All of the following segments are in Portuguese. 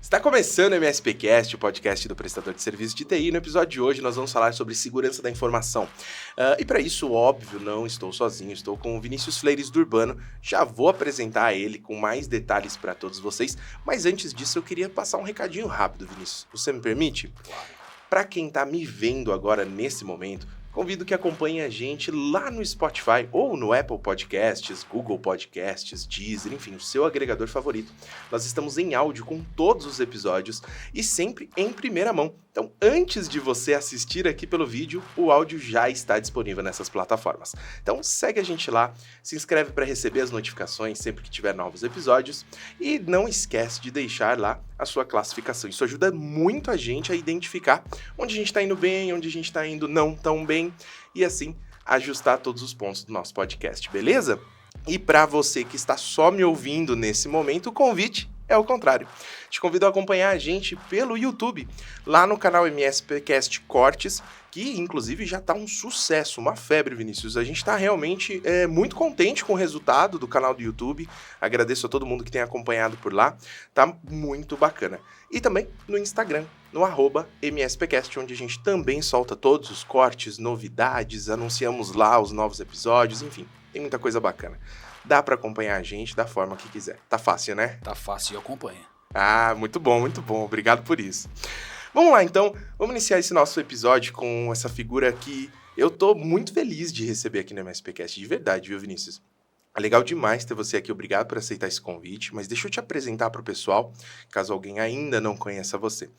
Está começando o MSPcast, o podcast do prestador de serviço de TI. No episódio de hoje nós vamos falar sobre segurança da informação. E para isso, óbvio, não estou sozinho, estou com o Vinícius Fleires do Urbano. Já vou apresentar ele com mais detalhes para todos vocês, mas antes disso eu queria passar um recadinho rápido, Vinícius. Você me permite? Claro. Para quem está me vendo agora nesse momento, convido que acompanhe a gente lá no Spotify ou no Apple Podcasts, Google Podcasts, Deezer, enfim, o seu agregador favorito. Nós estamos em áudio com todos os episódios e sempre em primeira mão. Então, antes de você assistir aqui pelo vídeo, o áudio já está disponível nessas plataformas. Então, segue a gente lá, se inscreve para receber as notificações sempre que tiver novos episódios e não esquece de deixar lá a sua classificação. Isso ajuda muito a gente a identificar onde a gente está indo bem, onde a gente está indo não tão bem e assim ajustar todos os pontos do nosso podcast, beleza? E para você que está só me ouvindo nesse momento, o convite é o contrário. Te convido a acompanhar a gente pelo YouTube, lá no canal MSPcast Cortes, que inclusive já está um sucesso, uma febre, Vinícius. A gente está realmente muito contente com o resultado do canal do YouTube. Agradeço a todo mundo que tem acompanhado por lá. Tá muito bacana. E também no Instagram, no @MSPcast, onde a gente também solta todos os cortes, novidades, anunciamos lá os novos episódios, enfim, tem muita coisa bacana. Dá para acompanhar a gente da forma que quiser. Tá fácil, né? Tá fácil e acompanha. Ah, muito bom, muito bom. Obrigado por isso. Vamos lá, então. Vamos iniciar esse nosso episódio com essa figura que eu tô muito feliz de receber aqui no MSPcast. De verdade, viu, Vinícius? É legal demais ter você aqui. Obrigado por aceitar esse convite. Mas deixa eu te apresentar para o pessoal, caso alguém ainda não conheça você.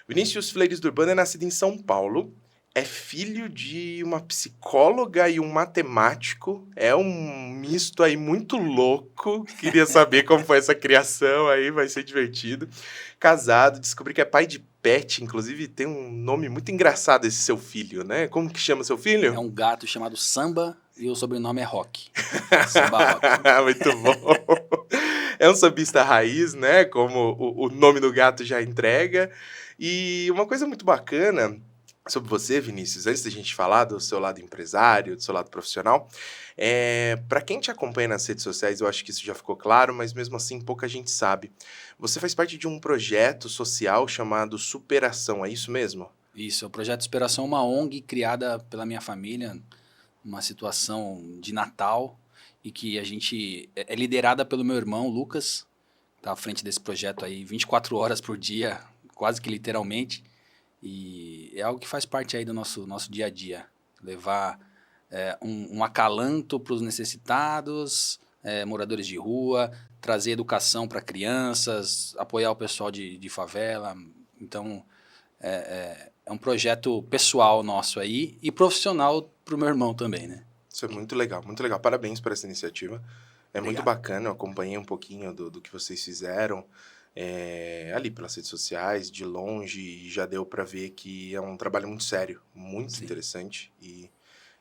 Vinícius Fleires do Urbano é nascido em São Paulo. É filho de uma psicóloga e um matemático. É um misto aí muito louco. Queria saber como foi essa criação aí, vai ser divertido. Casado, descobri que é pai de pet, inclusive tem um nome muito engraçado esse seu filho, né? Como que chama seu filho? É um gato chamado Samba e o sobrenome é Rock. Samba Rock. Muito bom. É um sambista raiz, né? Como o nome do gato já entrega. E uma coisa muito bacana sobre você, Vinícius, antes da gente falar do seu lado empresário, do seu lado profissional, para quem te acompanha nas redes sociais, eu acho que isso já ficou claro, mas mesmo assim pouca gente sabe. Você faz parte de um projeto social chamado Superação, é isso mesmo? Isso, o Projeto Superação é uma ONG criada pela minha família, uma situação de Natal, e que a gente é liderada pelo meu irmão, Lucas, que tá à frente desse projeto aí 24 horas por dia, quase que literalmente. E é algo que faz parte aí do nosso dia a dia, levar um acalanto para os necessitados, moradores de rua, trazer educação para crianças, apoiar o pessoal de favela. Então, é um projeto pessoal nosso aí e profissional para o meu irmão também, né? Isso é muito legal, muito legal. Parabéns por essa iniciativa. É muito Obrigado. bacana, eu acompanhei um pouquinho do que vocês fizeram ali pelas redes sociais, de longe, e já deu para ver que é um trabalho muito sério, muito Sim. interessante. E,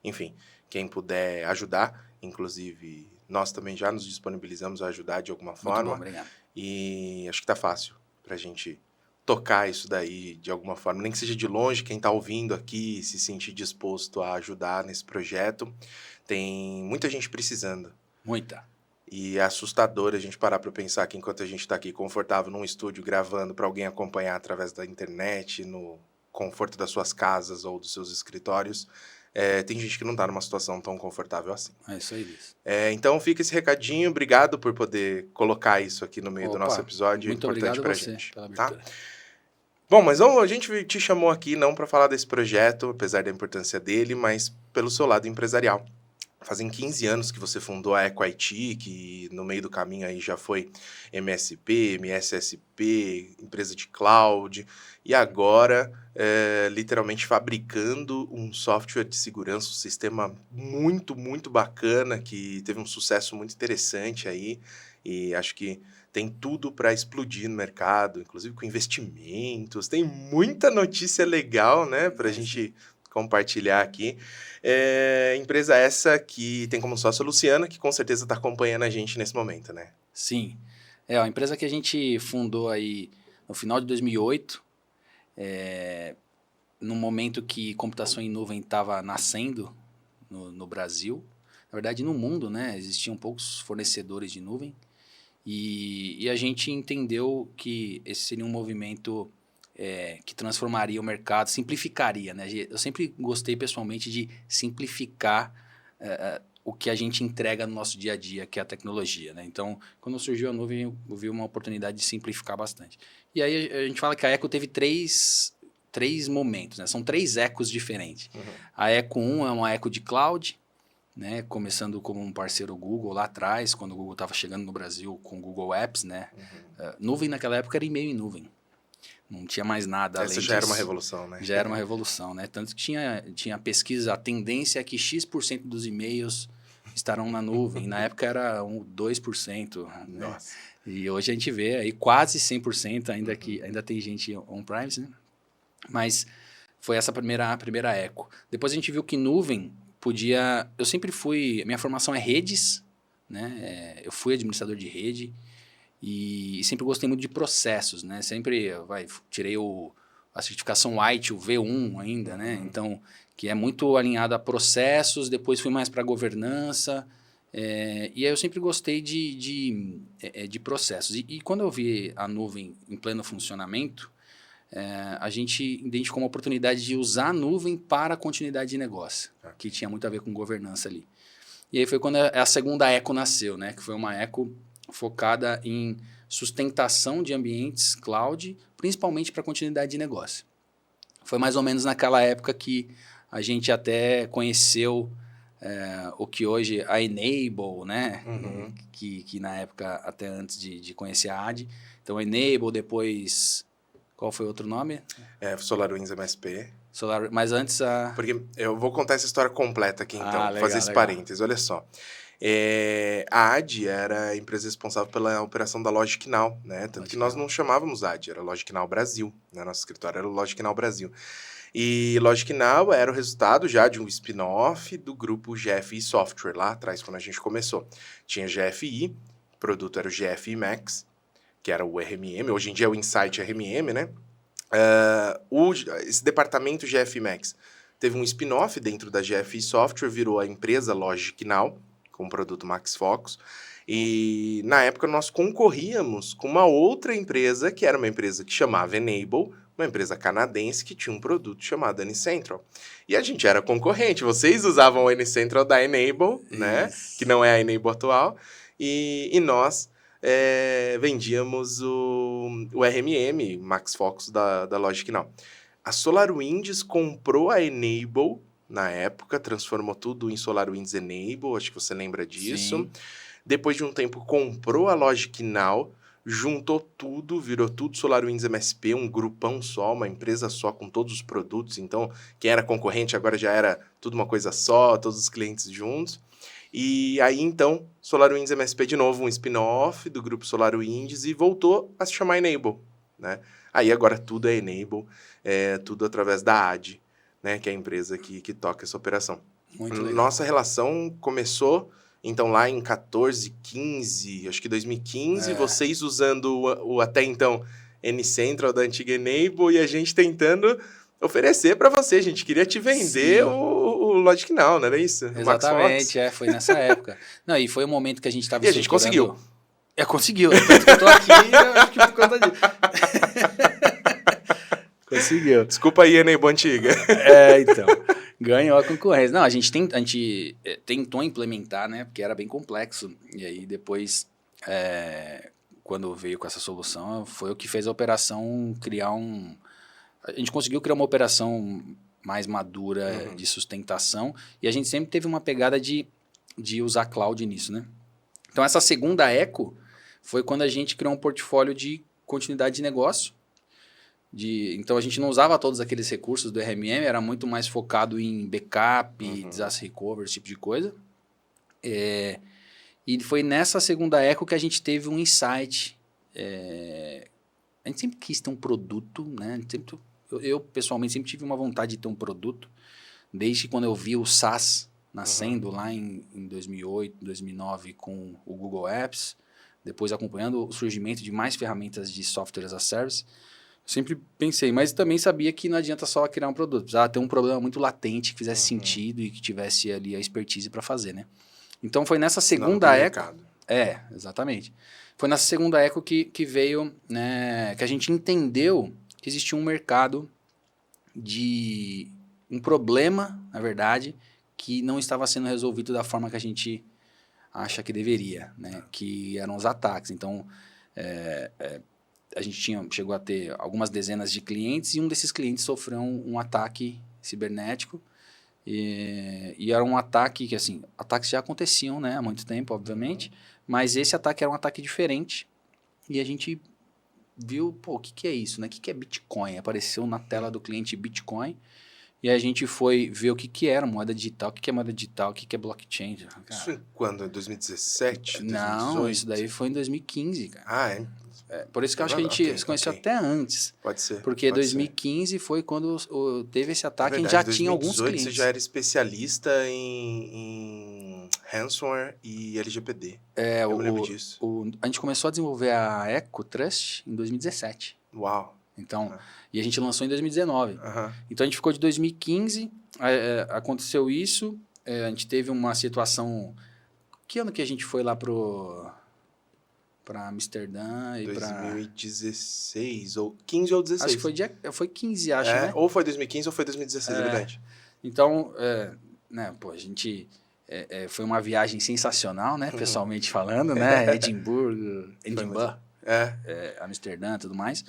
enfim, quem puder ajudar, inclusive nós também já nos disponibilizamos a ajudar de alguma Muito forma. bom, obrigado. E acho que tá fácil pra gente tocar isso daí de alguma forma, nem que seja de longe, quem tá ouvindo aqui se sentir disposto a ajudar nesse projeto. Tem muita gente precisando. Muita. E é assustador a gente parar para pensar que enquanto a gente está aqui confortável num estúdio gravando para alguém acompanhar através da internet, no conforto das suas casas ou dos seus escritórios, tem gente que não está numa situação tão confortável assim. É isso aí, Liz. Então fica esse recadinho, obrigado por poder colocar isso aqui no meio do nosso episódio, é muito importante obrigado pra a você gente. pela Tá? abertura. Bom, mas a gente te chamou aqui não para falar desse projeto, apesar da importância dele, mas pelo seu lado empresarial. Fazem 15 anos que você fundou a EcoIT, que no meio do caminho aí já foi MSP, MSSP, empresa de cloud, e agora literalmente fabricando um software de segurança, um sistema muito, muito bacana, que teve um sucesso muito interessante aí, e acho que tem tudo para explodir no mercado, inclusive com investimentos, tem muita notícia legal, né, para a gente compartilhar aqui. Empresa essa que tem como sócio a Luciana, que com certeza está acompanhando a gente nesse momento, né? Sim. É uma empresa que a gente fundou aí no final de 2008, no momento que computação em nuvem estava nascendo no Brasil. Na verdade, no mundo, né? Existiam poucos fornecedores de nuvem. E a gente entendeu que esse seria um movimento que transformaria o mercado, simplificaria, né? Eu sempre gostei pessoalmente de simplificar o que a gente entrega no nosso dia a dia, que é a tecnologia, né? Então, quando surgiu a nuvem, eu vi uma oportunidade de simplificar bastante. E aí a gente fala que a Eco teve três momentos, né? São 3 ecos diferentes. Uhum. A Eco 1 é uma Eco de cloud, né? Começando como um parceiro Google lá atrás, quando o Google estava chegando no Brasil com o Google Apps, né? Uhum. Nuvem naquela época era e-mail em nuvem. Não tinha mais nada além Essa disso. já era uma revolução, né? Já era uma revolução, né? Tanto que tinha pesquisa, a tendência é que X% dos e-mails estarão na nuvem. Na época era 2%. Né? Nossa. E hoje a gente vê aí quase 100%, ainda que ainda tem gente on-premise, né? Mas foi essa primeira eco. Depois a gente viu que nuvem podia... Eu sempre fui... Minha formação é redes, né? Eu fui administrador de rede. E sempre gostei muito de processos, né? Sempre tirei a certificação White, o V1 ainda, né? Então, que é muito alinhado a processos, depois fui mais para governança. E aí eu sempre gostei de processos. E quando eu vi a nuvem em pleno funcionamento, a gente identificou uma oportunidade de usar a nuvem para a continuidade de negócio, que tinha muito a ver com governança ali. E aí foi quando a segunda Eco nasceu, né? Que foi uma Eco focada em sustentação de ambientes cloud, principalmente para continuidade de negócio. Foi mais ou menos naquela época que a gente até conheceu o que hoje é a Enable, né? Uhum. Que na época, até antes de conhecer a AD. Então, Enable, depois... Qual foi o outro nome? SolarWinds MSP. Mas antes a... Porque eu vou contar essa história completa aqui, então. Legal, fazer esse parênteses. Olha só. A AD era a empresa responsável pela operação da Logic Now, né? Tanto que nós não chamávamos AD, era Logic Now Brasil, né? Nosso escritório era o Logic Now Brasil. E Logic Now era o resultado já de um spin-off do grupo GFI Software, lá atrás, quando a gente começou. Tinha GFI, o produto era o GFI Max, que era o RMM, hoje em dia é o Insight RMM, né? Esse departamento GFI Max teve um spin-off dentro da GFI Software, virou a empresa Logic Now, com o produto Max Focus, e na época nós concorríamos com uma outra empresa, que era uma empresa que chamava Enable, uma empresa canadense que tinha um produto chamado N-Central. E a gente era concorrente, vocês usavam o N-Central da Enable, né? Que não é a Enable atual, e nós vendíamos o RMM, Max Focus da Logic Now. A SolarWinds comprou a Enable na época, transformou tudo em SolarWinds Enable, acho que você lembra disso. Sim. Depois de um tempo, comprou a Logic Now, juntou tudo, virou tudo SolarWinds MSP, um grupão só, uma empresa só com todos os produtos. Então, quem era concorrente agora já era tudo uma coisa só, todos os clientes juntos. E aí, então, SolarWinds MSP de novo, um spin-off do grupo SolarWinds e voltou a se chamar Enable, né? Aí agora tudo é Enable, tudo através da AD, né, que é a empresa que toca essa operação. Muito legal. Nossa relação começou, então, lá em 14, 15, acho que 2015, vocês usando o até então N-Central da antiga Enable e a gente tentando oferecer para você. A gente queria te vender o Logic Now, não era isso? Exatamente, foi nessa época. Não, e foi o momento que a gente estava E a gente conseguiu. Conseguiu, tanto que eu tô aqui, eu acho que por conta disso. Conseguiu. Desculpa aí, Enable antiga. Então. Ganhou a concorrência. Não, a gente tentou implementar, né? Porque era bem complexo. E aí depois, quando veio com essa solução, foi o que fez a operação criar A gente conseguiu criar uma operação mais madura de sustentação. E a gente sempre teve uma pegada de usar cloud nisso, né? Então essa segunda Eco foi quando a gente criou um portfólio de continuidade de negócio. Então a gente não usava todos aqueles recursos do RMM, era muito mais focado em backup, disaster recovery, esse tipo de coisa. E foi nessa segunda Eco que a gente teve um insight. A gente sempre quis ter um produto, né? Eu pessoalmente sempre tive uma vontade de ter um produto, desde quando eu vi o SaaS nascendo lá em 2008, 2009 com o Google Apps, depois acompanhando o surgimento de mais ferramentas de software as a service. Sempre pensei, mas também sabia que não adianta só criar um produto. Precisava ter um problema muito latente que fizesse sentido e que tivesse ali a expertise para fazer, né? Então foi nessa segunda Eco. Exatamente. Foi nessa segunda eco que veio, né, que a gente entendeu que existia um mercado de um problema, na verdade, que não estava sendo resolvido da forma que a gente acha que deveria, né? Que eram os ataques. Então, a gente chegou a ter algumas dezenas de clientes e um desses clientes sofreu um ataque cibernético. E era um ataque que, assim, ataques já aconteciam, né, há muito tempo, obviamente, mas esse ataque era um ataque diferente e a gente viu, pô, o que que é isso, né? O que que é Bitcoin? Apareceu na tela do cliente Bitcoin e a gente foi ver o que que era moeda digital, o que que é moeda digital, o que que é blockchain. Cara, Isso em quando? Em 2017, não, 2018? isso daí foi em 2015, cara. Ah, é? Por isso que eu acho que a gente se conheceu até antes. Pode ser. Porque pode 2015 foi quando teve esse ser. ataque, É a gente verdade, já tinha alguns 2018 clientes. você já era especialista em ransomware e LGPD. Eu me lembro disso. A gente começou a desenvolver a Eco Trust em 2017. Uau. Então, e a gente lançou em 2019. Aham. Então a gente ficou de 2015, aconteceu isso, a gente teve uma situação. Que ano que a gente foi lá para Amsterdã e para. 2016, ou 15 ou 16. Acho que foi 15, acho, né? Ou foi 2015 ou foi 2016, é verdade. Então, né, pô, a gente. Foi uma viagem sensacional, né? Pessoalmente falando, né? Edimburgo, Amsterdã e tudo mais.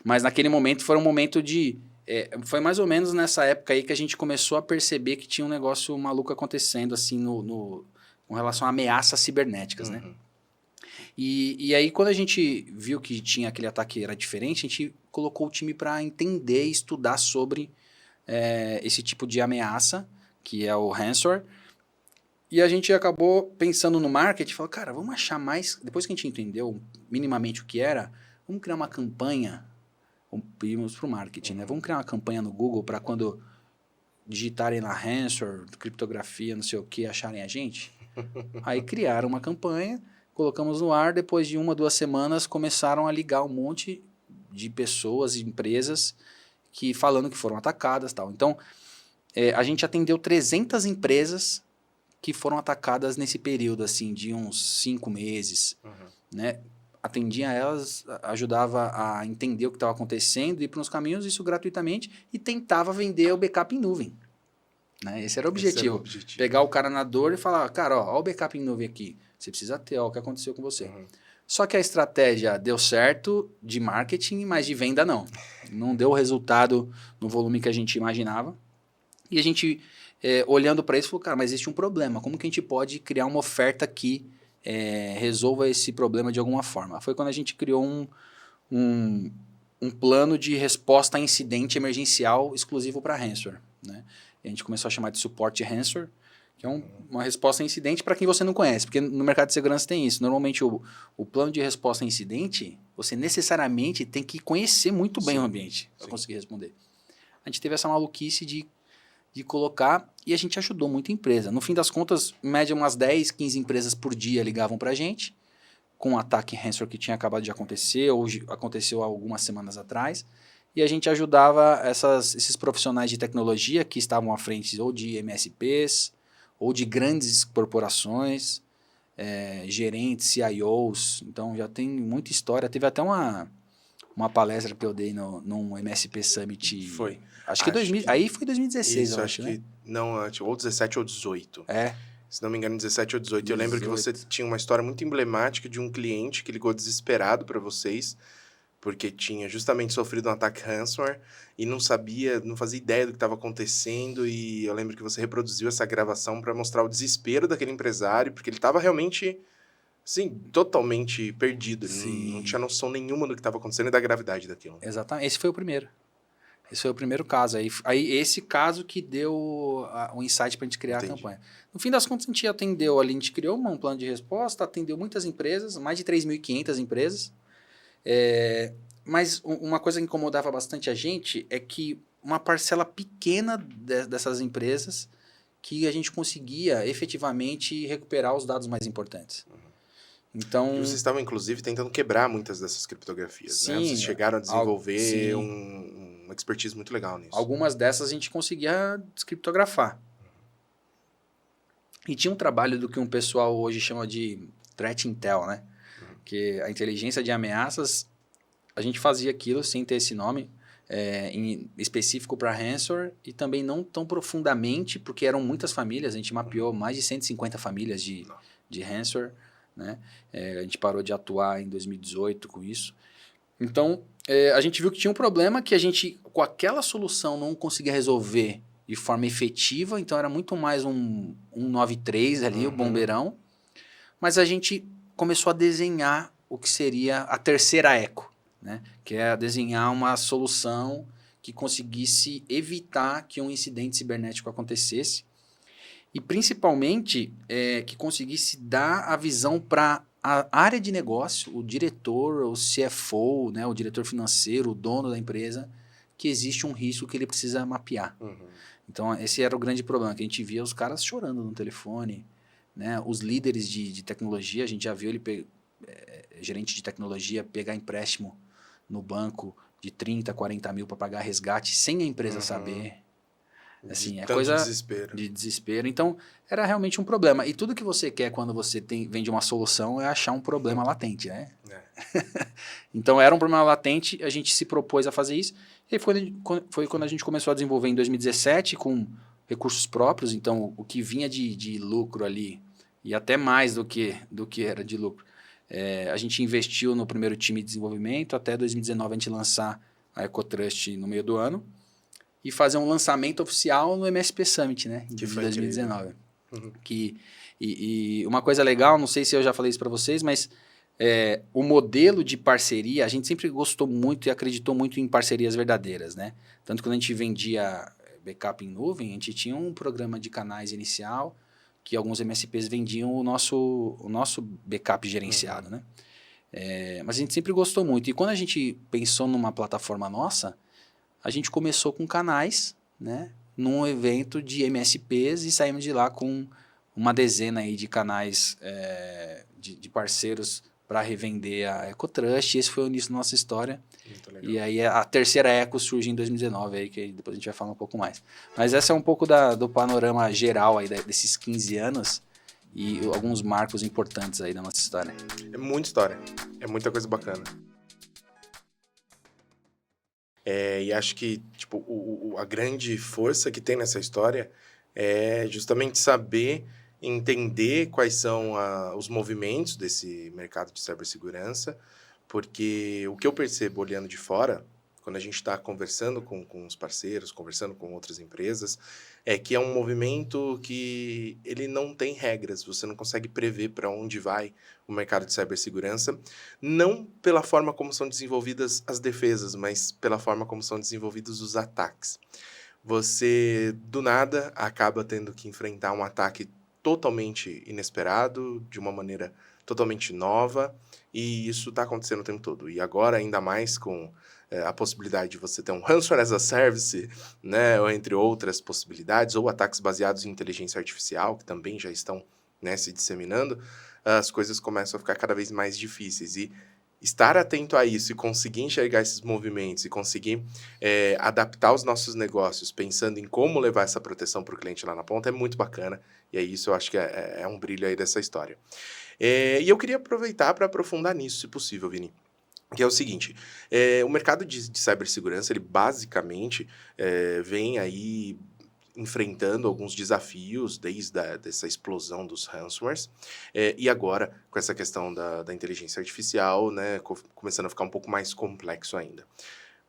Mas naquele momento foi um momento de. Foi mais ou menos nessa época aí que a gente começou a perceber que tinha um negócio maluco acontecendo, assim, com relação a ameaças cibernéticas, né? E aí, quando a gente viu que tinha aquele ataque era diferente, a gente colocou o time para entender e estudar sobre esse tipo de ameaça, que é o ransomware. E a gente acabou pensando no marketing, falou, cara, vamos achar mais... Depois que a gente entendeu minimamente o que era, vamos criar uma campanha, pedimos para o marketing, né? Vamos criar uma campanha no Google para quando digitarem lá ransomware, criptografia, não sei o que, acharem a gente. Aí criaram uma campanha, colocamos no ar, depois de 1 ou 2 semanas começaram a ligar um monte de pessoas e empresas falando que foram atacadas e tal. Então, a gente atendeu 300 empresas que foram atacadas nesse período, assim, de uns 5 meses, né? Atendia elas, ajudava a entender o que estava acontecendo, ir para uns caminhos, isso gratuitamente, e tentava vender o backup em nuvem. Né? Esse era o objetivo. Pegar o cara na dor e falar, cara, ó o backup em nuvem aqui, você precisa ter, ó, o que aconteceu com você. Só que a estratégia deu certo de marketing, mas de venda não. Não deu o resultado no volume que a gente imaginava. E a gente, olhando para isso, falou, cara, mas existe um problema. Como que a gente pode criar uma oferta que resolva esse problema de alguma forma? Foi quando a gente criou um plano de resposta a incidente emergencial exclusivo para ransomware. Né? E a gente começou a chamar de suporte ransomware, que é uma resposta a incidente para quem você não conhece, porque no mercado de segurança tem isso. Normalmente o plano de resposta a incidente, você necessariamente tem que conhecer muito bem o ambiente para conseguir responder. A gente teve essa maluquice de colocar e a gente ajudou muita empresa. No fim das contas, em média umas 10, 15 empresas por dia ligavam para a gente com um ataque ransomware que tinha acabado de acontecer ou aconteceu há algumas semanas atrás. E a gente ajudava esses profissionais de tecnologia que estavam à frente ou de MSPs ou de grandes corporações, gerentes, CIOs. Então já tem muita história. Teve até uma palestra que eu dei num MSP Summit. Foi. Acho que aí foi 2016, isso, eu acho, né? Não, ou 17 ou 18. Se não me engano, 17 ou 18. 18. Eu lembro que você tinha uma história muito emblemática de um cliente que ligou desesperado para vocês, porque tinha justamente sofrido um ataque ransomware e não fazia ideia do que estava acontecendo, e eu lembro que você reproduziu essa gravação para mostrar o desespero daquele empresário, porque ele estava realmente, assim, totalmente perdido. Não tinha noção nenhuma do que estava acontecendo e da gravidade daquilo. Exatamente. Esse foi o primeiro. Esse foi o primeiro caso. Aí esse caso que deu o insight para a gente criar a campanha. No fim das contas, a gente atendeu ali, a gente criou um plano de resposta, atendeu muitas empresas, mais de 3.500 empresas. Mas uma coisa que incomodava bastante a gente é que uma parcela pequena dessas empresas que a gente conseguia efetivamente recuperar os dados mais importantes. Então, e vocês estavam, inclusive, tentando quebrar muitas dessas criptografias, sim, né? Vocês chegaram a desenvolver uma expertise muito legal nisso. Algumas dessas a gente conseguia descriptografar. E tinha um trabalho do que um pessoal hoje chama de Threat Intel, né? Que a inteligência de ameaças, a gente fazia aquilo sem ter esse nome, em específico para ransomware e também não tão profundamente, porque eram muitas famílias, a gente mapeou mais de 150 famílias de ransomware, né? A gente parou de atuar em 2018 com isso. Então, a gente viu que tinha um problema que a gente, com aquela solução, não conseguia resolver de forma efetiva, então era muito mais um 93 ali, o bombeirão, mas a gente começou a desenhar o que seria a terceira eco, né? Que é desenhar uma solução que conseguisse evitar que um incidente cibernético acontecesse e, principalmente, que conseguisse dar a visão para a área de negócio, o diretor, o CFO, né, o diretor financeiro, o dono da empresa, que existe um risco que ele precisa mapear. Então, esse era o grande problema, que a gente via os caras chorando no telefone, né? Os líderes de tecnologia, a gente já viu ele, gerente de tecnologia, pegar empréstimo no banco de 30, 40 mil para pagar resgate sem a empresa saber. Assim, é coisa de desespero. Então, era realmente um problema. E tudo que você quer quando você vende uma solução é achar um problema latente, né? Então, era um problema latente, a gente se propôs a fazer isso. E foi quando a gente começou a desenvolver em 2017 com recursos próprios. Então, o que vinha de lucro ali, e até mais do que era de lucro, a gente investiu no primeiro time de desenvolvimento. Até 2019 a gente lançar a EcoTrust no meio do ano. E fazer um lançamento oficial no MSP Summit, né? De 2019. E uma coisa legal, não sei se eu já falei isso para vocês, mas o modelo de parceria, a gente sempre gostou muito e acreditou muito em parcerias verdadeiras, né? Tanto que quando a gente vendia backup em nuvem, a gente tinha um programa de canais inicial que alguns MSPs vendiam o nosso backup gerenciado, né? Mas a gente sempre gostou muito. E quando a gente pensou numa plataforma nossa, a gente começou com canais, né, num evento de MSPs e saímos de lá com uma dezena aí de canais de parceiros para revender a EcoTrust. Esse foi o início da nossa história. E aí a terceira Eco surge em 2019, aí, que depois a gente vai falar um pouco mais. Mas essa é um pouco do panorama geral aí desses 15 anos e alguns marcos importantes aí da nossa história. É muita história, é muita coisa bacana. E acho que tipo, a grande força que tem nessa história é justamente saber entender quais são os movimentos desse mercado de cibersegurança, porque o que eu percebo olhando de fora, quando a gente está conversando com os parceiros, conversando com outras empresas, é que é um movimento que ele não tem regras, você não consegue prever para onde vai o mercado de cibersegurança, não pela forma como são desenvolvidas as defesas, mas pela forma como são desenvolvidos os ataques. Você, do nada, acaba tendo que enfrentar um ataque totalmente inesperado, de uma maneira totalmente nova, e isso está acontecendo o tempo todo. E agora, ainda mais com a possibilidade de você ter um ransomware as a service, né, ou entre outras possibilidades, ou ataques baseados em inteligência artificial, que também já estão, né, se disseminando, as coisas começam a ficar cada vez mais difíceis. E estar atento a isso e conseguir enxergar esses movimentos e conseguir adaptar os nossos negócios pensando em como levar essa proteção para o cliente lá na ponta é muito bacana. E aí isso eu acho que é um brilho aí dessa história. E eu queria aproveitar para aprofundar nisso, se possível, Vini. Que é o seguinte, o mercado de cibersegurança, ele basicamente vem aí enfrentando alguns desafios desde dessa explosão dos ransomwares, e agora com essa questão da inteligência artificial, né, começando a ficar um pouco mais complexo ainda.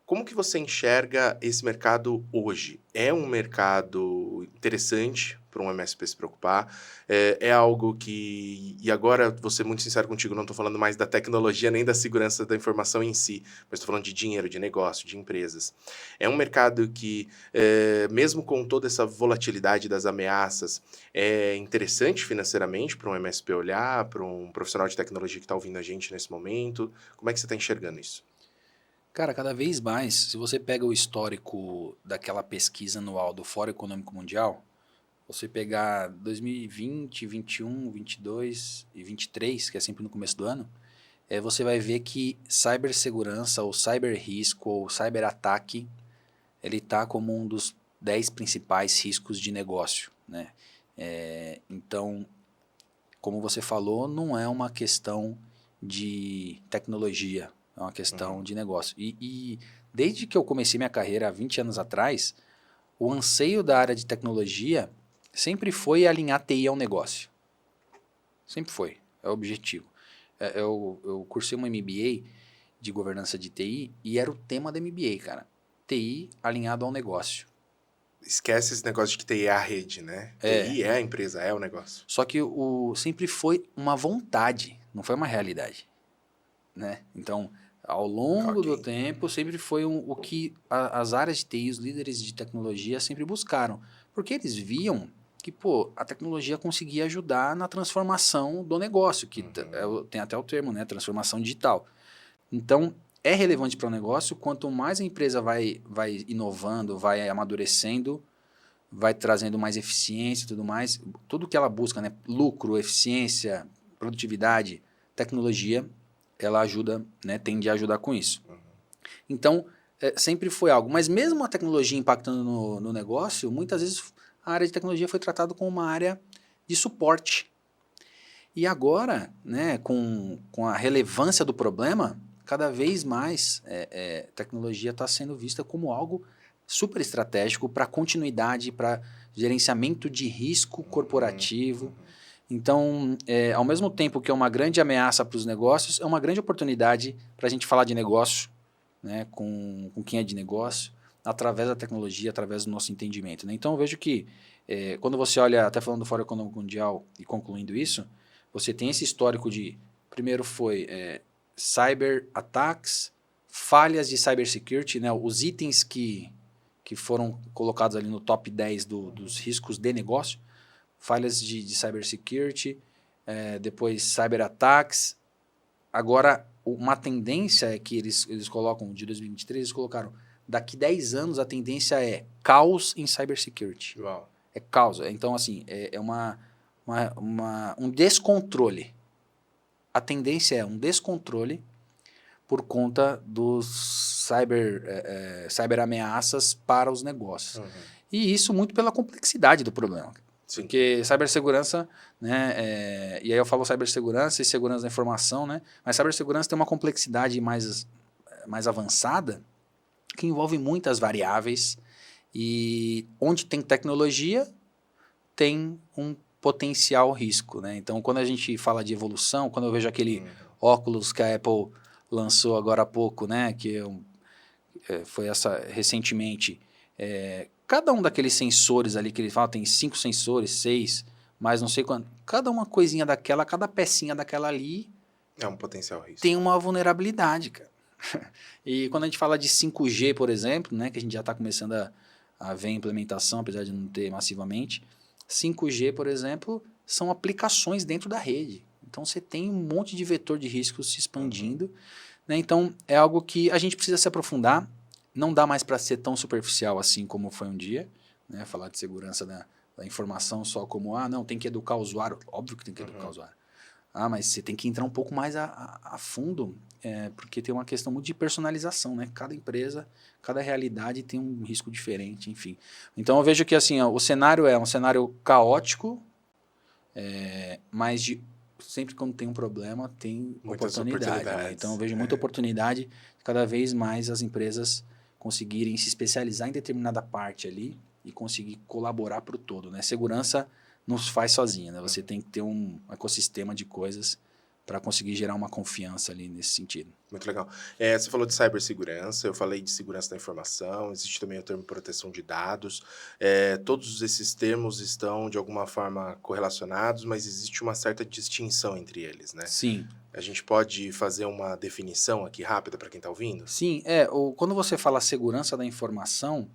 Como que você enxerga esse mercado hoje? É um mercado interessante para um MSP se preocupar? É algo que... E agora, vou ser muito sincero contigo, não estou falando mais da tecnologia nem da segurança da informação em si, mas estou falando de dinheiro, de negócio, de empresas. É um mercado que, mesmo com toda essa volatilidade das ameaças, é interessante financeiramente para um MSP olhar, para um profissional de tecnologia que está ouvindo a gente nesse momento? Como é que você está enxergando isso? Cara, cada vez mais, se você pega o histórico daquela pesquisa anual do Fórum Econômico Mundial, você pegar 2020, 21, 22 e 23, que é sempre no começo do ano, você vai ver que cibersegurança, ou cyberrisco, ou cyberataque, ele está como um dos 10 principais riscos de negócio, né? Então, como você falou, não é uma questão de tecnologia, é uma questão de negócio. E desde que eu comecei minha carreira há 20 anos atrás, o anseio da área de tecnologia sempre foi alinhar TI ao negócio. Sempre foi, é o objetivo. Eu cursei uma MBA de governança de TI e era o tema da MBA, cara. TI alinhado ao negócio. Esquece esse negócio de que TI é a rede, né? TI é a empresa, é o negócio. Só que sempre foi uma vontade, não foi uma realidade, né? Então, ao longo do tempo, sempre foi o que as áreas de TI, os líderes de tecnologia sempre buscaram. Porque eles viam que, a tecnologia conseguia ajudar na transformação do negócio, que tem até o termo, né? Transformação digital. Então, é relevante para o negócio, quanto mais a empresa vai inovando, vai amadurecendo, vai trazendo mais eficiência e tudo mais, tudo que ela busca, né? Lucro, eficiência, produtividade, tecnologia, ela ajuda, né? Tende a ajudar com isso. Então, sempre foi algo. Mas mesmo a tecnologia impactando no negócio, muitas vezes a área de tecnologia foi tratada como uma área de suporte. E agora, né, com a relevância do problema, cada vez mais tecnologia está sendo vista como algo super estratégico para continuidade, para gerenciamento de risco corporativo. Então, ao mesmo tempo que é uma grande ameaça para os negócios, é uma grande oportunidade para a gente falar de negócio, né, com quem é de negócio, através da tecnologia, através do nosso entendimento. Né? Então, eu vejo que quando você olha, até falando do Fórum Econômico Mundial e concluindo isso, você tem esse histórico de, primeiro foi cyber attacks, falhas de cybersecurity, né, os itens que foram colocados ali no top 10 dos riscos de negócio, falhas de cybersecurity, depois cyberataques. Agora, uma tendência é que eles colocam, de 2023, eles colocaram, daqui 10 anos a tendência é caos em cybersecurity. Uau. É caos. Então, assim, um descontrole. A tendência é um descontrole por conta dos cyber ameaças para os negócios. E isso muito pela complexidade do problema. Sim. Porque cibersegurança, né, e aí eu falo cibersegurança e segurança da informação, né, mas cibersegurança tem uma complexidade mais avançada que envolve muitas variáveis e onde tem tecnologia tem um potencial risco, né? Então, quando a gente fala de evolução, quando eu vejo aquele óculos que a Apple lançou agora há pouco, né, que foi recentemente, cada um daqueles sensores ali que ele fala, tem 5 sensores, 6, mais não sei quanto, cada uma coisinha daquela, cada pecinha daquela ali é um potencial risco. Tem uma vulnerabilidade, cara. E quando a gente fala de 5G, por exemplo, né, que a gente já está começando a ver a implementação, apesar de não ter massivamente, 5G, por exemplo, são aplicações dentro da rede. Então, você tem um monte de vetor de risco se expandindo. Né? Então, é algo que a gente precisa se aprofundar. Não dá mais para ser tão superficial assim como foi um dia. Né? Falar de segurança da informação só como, não, tem que educar o usuário. Óbvio que tem que educar o usuário. Mas você tem que entrar um pouco mais a fundo, porque tem uma questão muito de personalização, né? Cada empresa, cada realidade tem um risco diferente, enfim. Então, eu vejo que assim, o cenário é um cenário caótico, mas sempre quando tem um problema, tem oportunidade. Né? Então, eu vejo muita oportunidade, cada vez mais as empresas conseguirem se especializar em determinada parte ali e conseguir colaborar para o todo. Né? Segurança não se faz sozinha, né? Você tem que ter um ecossistema de coisas para conseguir gerar uma confiança ali nesse sentido. Muito legal. Você falou de cibersegurança, eu falei de segurança da informação, existe também o termo proteção de dados. Todos esses termos estão, de alguma forma, correlacionados, mas existe uma certa distinção entre eles, né? Sim. A gente pode fazer uma definição aqui rápida para quem está ouvindo? Sim. Quando você fala segurança da informação,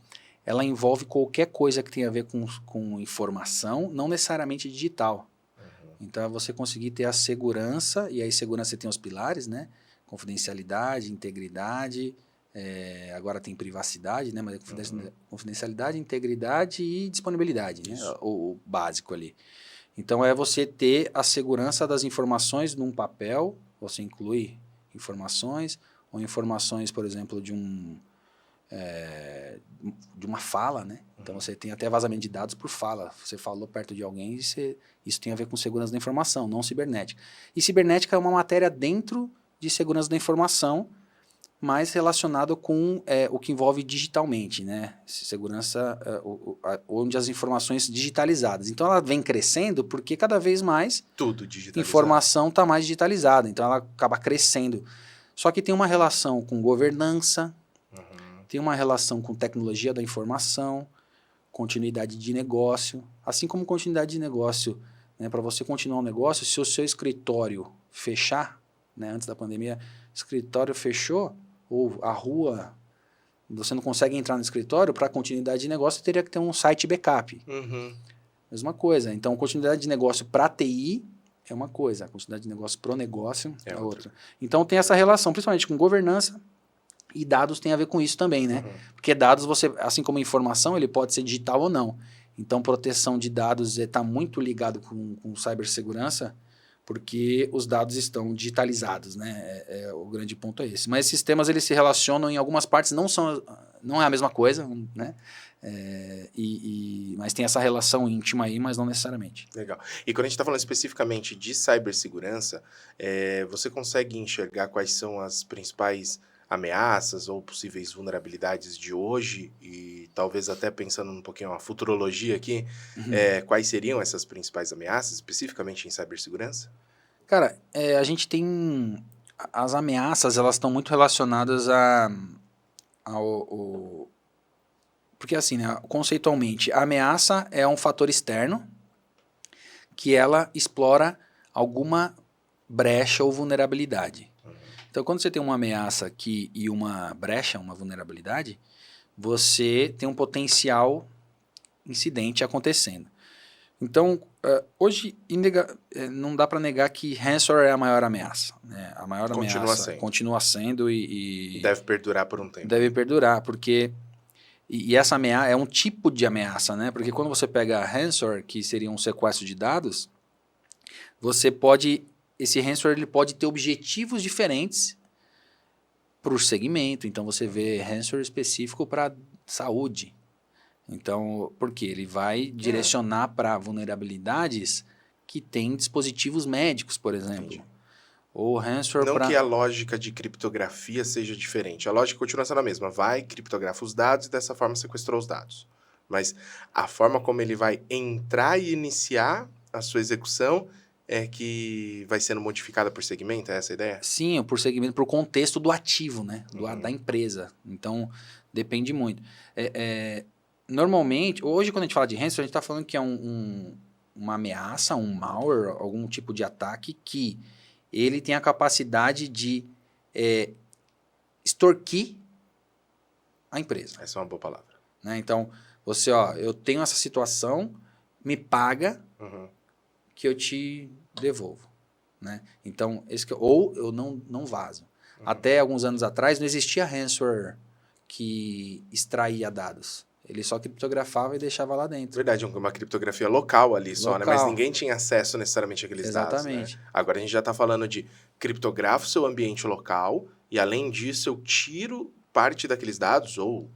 ela envolve qualquer coisa que tenha a ver com informação, não necessariamente digital. Então, é você conseguir ter a segurança, e aí segurança tem os pilares, né? Confidencialidade, integridade, agora tem privacidade, né? Mas confidencialidade, integridade e disponibilidade, né? O básico ali. Então, é você ter a segurança das informações num papel, você inclui informações, ou informações, por exemplo, de uma fala, né? Então você tem até vazamento de dados por fala. Você falou perto de alguém e isso tem a ver com segurança da informação, não cibernética. E cibernética é uma matéria dentro de segurança da informação, mais relacionado com o que envolve digitalmente, né? Segurança, onde as informações digitalizadas. Então ela vem crescendo porque cada vez mais tudo digitalizado. Informação está mais digitalizada, então ela acaba crescendo. Só que tem uma relação com governança, tem uma relação com tecnologia da informação, continuidade de negócio, assim como continuidade de negócio, né? Para você continuar um negócio, se o seu escritório fechar, né? Antes da pandemia, escritório fechou, ou a rua, você não consegue entrar no escritório, para continuidade de negócio, você teria que ter um site backup. Mesma coisa. Então, continuidade de negócio para TI é uma coisa, a continuidade de negócio para o negócio é outra. Então, tem essa relação, principalmente com governança, e dados tem a ver com isso também, né? Porque dados, assim como informação, ele pode ser digital ou não. Então, proteção de dados está muito ligado com cibersegurança, porque os dados estão digitalizados, né? O grande ponto é esse. Mas esses sistemas, eles se relacionam em algumas partes, não é a mesma coisa, né? Mas tem essa relação íntima aí, mas não necessariamente. Legal. E quando a gente está falando especificamente de cibersegurança, você consegue enxergar quais são as principais ameaças ou possíveis vulnerabilidades de hoje e talvez até pensando um pouquinho a futurologia aqui, quais seriam essas principais ameaças, especificamente em cibersegurança? Cara, a gente tem... As ameaças, elas estão muito relacionadas porque assim, né, conceitualmente, a ameaça é um fator externo que ela explora alguma brecha ou vulnerabilidade. Então, quando você tem uma ameaça e uma brecha, uma vulnerabilidade, você tem um potencial incidente acontecendo. Então, hoje não dá para negar que ransomware é a maior ameaça. Né? A maior ameaça continua sendo e deve perdurar por um tempo. Deve perdurar, porque... E essa ameaça é um tipo de ameaça, né? Porque quando você pega ransomware, que seria um sequestro de dados, esse ransomware ele pode ter objetivos diferentes para o segmento. Então, você vê ransomware específico para saúde. Então, por quê? Ele vai direcionar para vulnerabilidades que têm dispositivos médicos, por exemplo. Entendi. Ou ransomware Não que a lógica de criptografia seja diferente. A lógica continua sendo a mesma. Vai, criptografa os dados e dessa forma sequestrou os dados. Mas a forma como ele vai entrar e iniciar a sua execução é que vai sendo modificada por segmento, é essa a ideia? Sim, por segmento, por contexto do ativo, né? Da empresa. Então, depende muito. Normalmente, hoje quando a gente fala de ransomware, a gente está falando que é uma ameaça, um malware, algum tipo de ataque que ele tem a capacidade de extorquir a empresa. Essa é uma boa palavra. Né? Então, eu tenho essa situação, me paga que eu te devolvo. Né? Então, ou eu não vazo. Até alguns anos atrás não existia ransomware que extraía dados. Ele só criptografava e deixava lá dentro. Verdade, uma criptografia local ali só, né? Mas ninguém tinha acesso necessariamente àqueles dados. Exatamente. Né? Agora a gente já está falando de criptografo seu ambiente local e, além disso, eu tiro parte daqueles dados, ou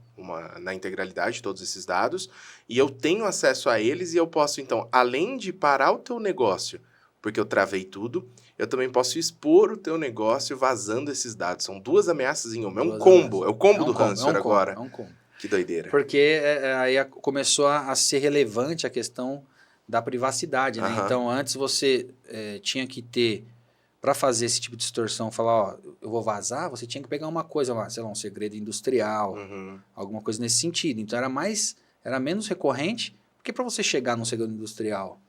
na integralidade todos esses dados, e eu tenho acesso a eles e eu posso, então, além de parar o teu negócio, porque eu travei tudo, eu também posso expor o teu negócio vazando esses dados. São duas ameaças em uma. É um combo. É o combo do ransomware agora. É um combo. Que doideira. Porque aí começou a ser relevante a questão da privacidade, né? Então, antes você tinha que ter, para fazer esse tipo de distorção, falar, eu vou vazar, você tinha que pegar uma coisa lá, sei lá, um segredo industrial, alguma coisa nesse sentido. Então, era menos recorrente, porque para você chegar num segredo industrial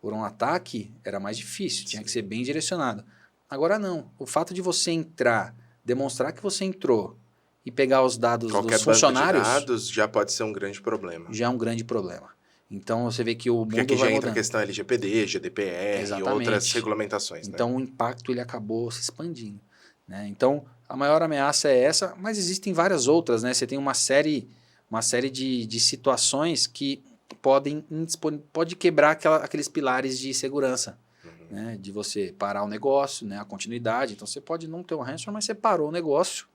por um ataque, era mais difícil, tinha que ser bem direcionado. Agora não. O fato de você entrar, demonstrar que você entrou, e pegar os dados dos funcionários... Qualquer banco de dados já pode ser um grande problema. Já é um grande problema. Então, você vê que o mundo vai mudando. Porque aqui já entra a questão LGPD, GDPR e outras regulamentações. Então, né? O impacto ele acabou se expandindo. Né? Então, a maior ameaça é essa, mas existem várias outras. Né? Você tem uma série de situações que pode quebrar aqueles pilares de segurança. Né? De você parar o negócio, né? A continuidade. Então, você pode não ter um ransomware, mas você parou o negócio.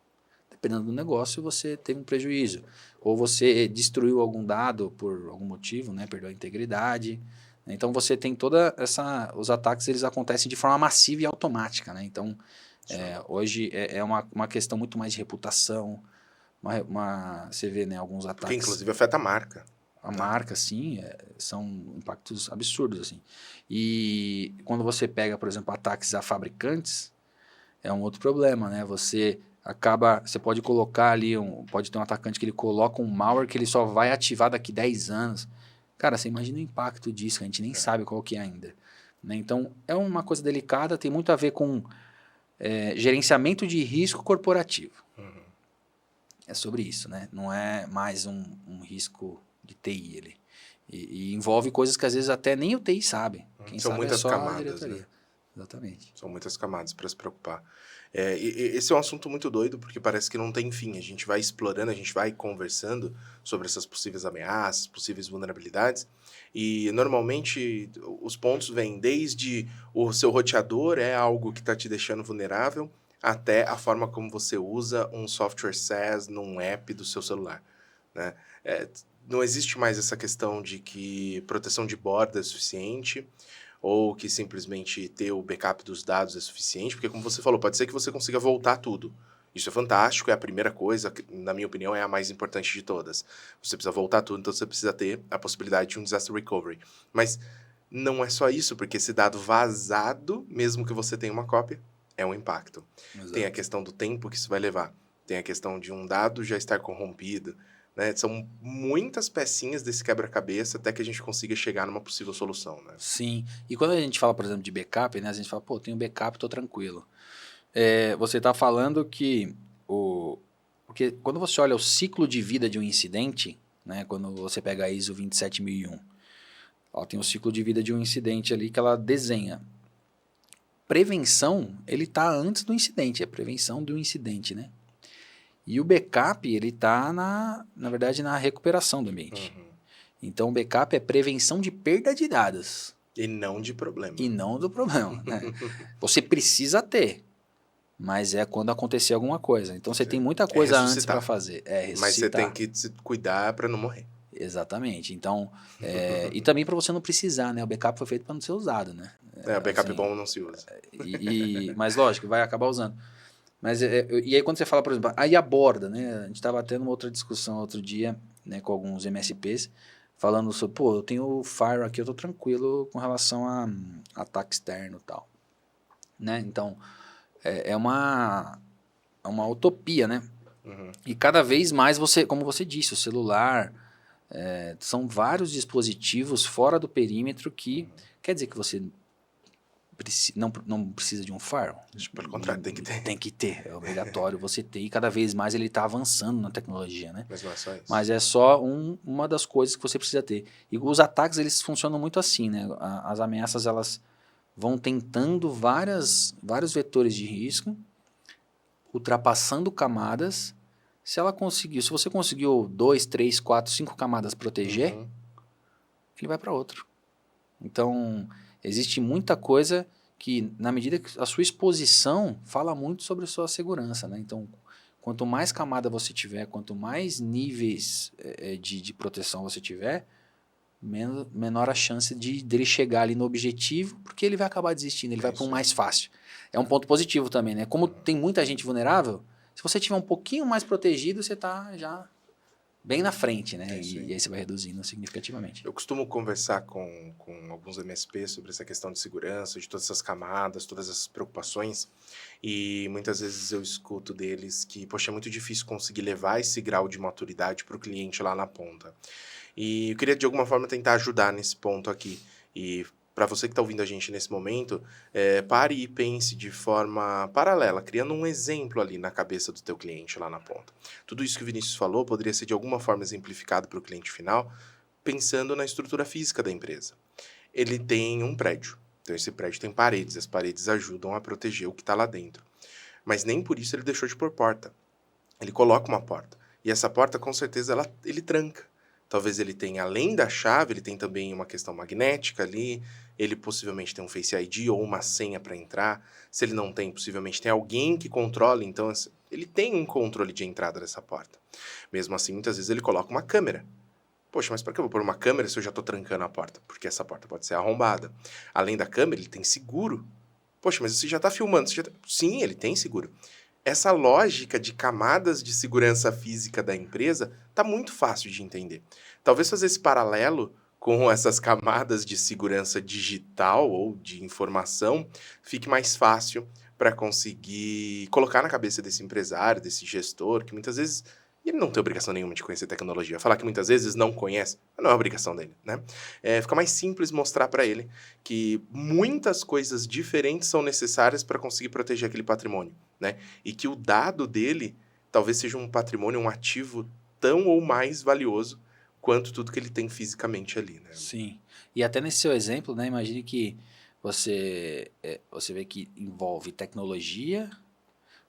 dependendo do negócio, você teve um prejuízo. Ou você destruiu algum dado por algum motivo, né? Perdeu a integridade. Então, você tem toda essa... Os ataques, eles acontecem de forma massiva e automática, né? Então, hoje é uma questão muito mais de reputação. Você vê, né, alguns ataques... Porque, inclusive, afeta a marca. A marca, sim, são impactos absurdos, assim. E quando você pega, por exemplo, ataques a fabricantes, é um outro problema, né? Você pode colocar ali, pode ter um atacante que ele coloca um malware que ele só vai ativar daqui 10 anos. Cara, você imagina o impacto disso, que a gente nem sabe qual que é ainda. Né? Então, é uma coisa delicada, tem muito a ver com gerenciamento de risco corporativo. É sobre isso, né? Não é mais um risco de TI ali. E envolve coisas que às vezes até nem o TI sabe. Quem São sabe muitas é só camadas, a diretoria. né? Exatamente. São muitas camadas para se preocupar. Esse é um assunto muito doido, porque parece que não tem fim. A gente vai explorando, a gente vai conversando sobre essas possíveis ameaças, possíveis vulnerabilidades, e normalmente os pontos vêm desde o seu roteador é algo que está te deixando vulnerável, até a forma como você usa um software SaaS num app do seu celular, né? Não existe mais essa questão de que proteção de borda é suficiente, ou que simplesmente ter o backup dos dados é suficiente, porque como você falou, pode ser que você consiga voltar tudo. Isso é fantástico, é a primeira coisa, que, na minha opinião, é a mais importante de todas. Você precisa voltar tudo, então você precisa ter a possibilidade de um disaster recovery. Mas não é só isso, porque esse dado vazado, mesmo que você tenha uma cópia, é um impacto. Exato. Tem a questão do tempo que isso vai levar. Tem a questão de um dado já estar corrompido. Né? São muitas pecinhas desse quebra-cabeça até que a gente consiga chegar numa possível solução, né? Sim. E quando a gente fala, por exemplo, de backup, né? A gente fala, pô, tenho backup, tô tranquilo. Você está falando que porque quando você olha o ciclo de vida de um incidente, né? Quando você pega a ISO 27001, ela tem o ciclo de vida de um incidente ali que ela desenha. Prevenção, ele tá antes do incidente, é prevenção do incidente, né? E o backup, ele está, na verdade, na recuperação do ambiente. Então, o backup é prevenção de perda de dados. E não de problema. E não do problema. Né? Você precisa ter, mas é quando acontecer alguma coisa. Então, você tem muita coisa antes para fazer. Mas você tem que se cuidar para não morrer. Exatamente. Então, e também para você não precisar, né? O backup foi feito para não ser usado, né? O backup bom não se usa. Mas, lógico, vai acabar usando. Mas, e aí quando você fala, por exemplo, aí a borda, né? A gente estava tendo uma outra discussão outro dia, né, com alguns MSPs, falando sobre, pô, eu tenho o Fire aqui, eu tô tranquilo com relação a ataque externo e tal. Né? Então, é uma utopia, né? E cada vez mais você, como você disse, o celular, são vários dispositivos fora do perímetro que quer dizer que você não precisa de um firewall. Pelo contrário, tem que ter. Tem que ter, é obrigatório você ter, e cada vez mais ele está avançando na tecnologia, né? Mas não é só isso. Mas é só uma das coisas que você precisa ter. E os ataques, eles funcionam muito assim, né? As ameaças, elas vão tentando vários vetores de risco, ultrapassando camadas. Se você conseguiu 2, 3, 4, 5 camadas proteger, ele vai para outro. Então, existe muita coisa que, na medida que a sua exposição fala muito sobre a sua segurança, né? Então, quanto mais camada você tiver, quanto mais níveis de proteção você tiver, menor a chance dele chegar ali no objetivo, porque ele vai acabar desistindo, ele vai para um mais fácil. É um ponto positivo também, né? Como tem muita gente vulnerável, se você tiver um pouquinho mais protegido, você está já bem na frente, né? E aí você vai reduzindo significativamente. Eu costumo conversar com alguns MSPs sobre essa questão de segurança, de todas essas camadas, todas essas preocupações, e muitas vezes eu escuto deles que, poxa, é muito difícil conseguir levar esse grau de maturidade para o cliente lá na ponta. E eu queria, de alguma forma, tentar ajudar nesse ponto aqui. E para você que está ouvindo a gente nesse momento, pare e pense de forma paralela, criando um exemplo ali na cabeça do teu cliente lá na ponta. Tudo isso que o Vinícius falou poderia ser de alguma forma exemplificado para o cliente final, pensando na estrutura física da empresa. Ele tem um prédio, então esse prédio tem paredes, as paredes ajudam a proteger o que está lá dentro. Mas nem por isso ele deixou de pôr porta. Ele coloca uma porta, e essa porta com certeza ele tranca. Talvez ele tenha, além da chave, ele tem também uma questão magnética ali, ele possivelmente tem um Face ID ou uma senha para entrar. Se ele não tem, possivelmente tem alguém que controla, então Ele tem um controle de entrada dessa porta. Mesmo assim, muitas vezes ele coloca uma câmera. Poxa, mas para que eu vou pôr uma câmera se eu já estou trancando a porta? Porque essa porta pode ser arrombada. Além da câmera, ele tem seguro. Poxa, mas você já está filmando. Sim, ele tem seguro. Essa lógica de camadas de segurança física da empresa está muito fácil de entender. Talvez fazer esse paralelo com essas camadas de segurança digital ou de informação fique mais fácil para conseguir colocar na cabeça desse empresário, desse gestor, que muitas vezes ele não tem obrigação nenhuma de conhecer tecnologia. Falar que muitas vezes não conhece, não é obrigação dele, né? Fica mais simples mostrar para ele que muitas coisas diferentes são necessárias para conseguir proteger aquele patrimônio, né? E que o dado dele talvez seja um patrimônio, um ativo tão ou mais valioso quanto tudo que ele tem fisicamente ali, né? Sim. E até nesse seu exemplo, né, imagine que você vê que envolve tecnologia,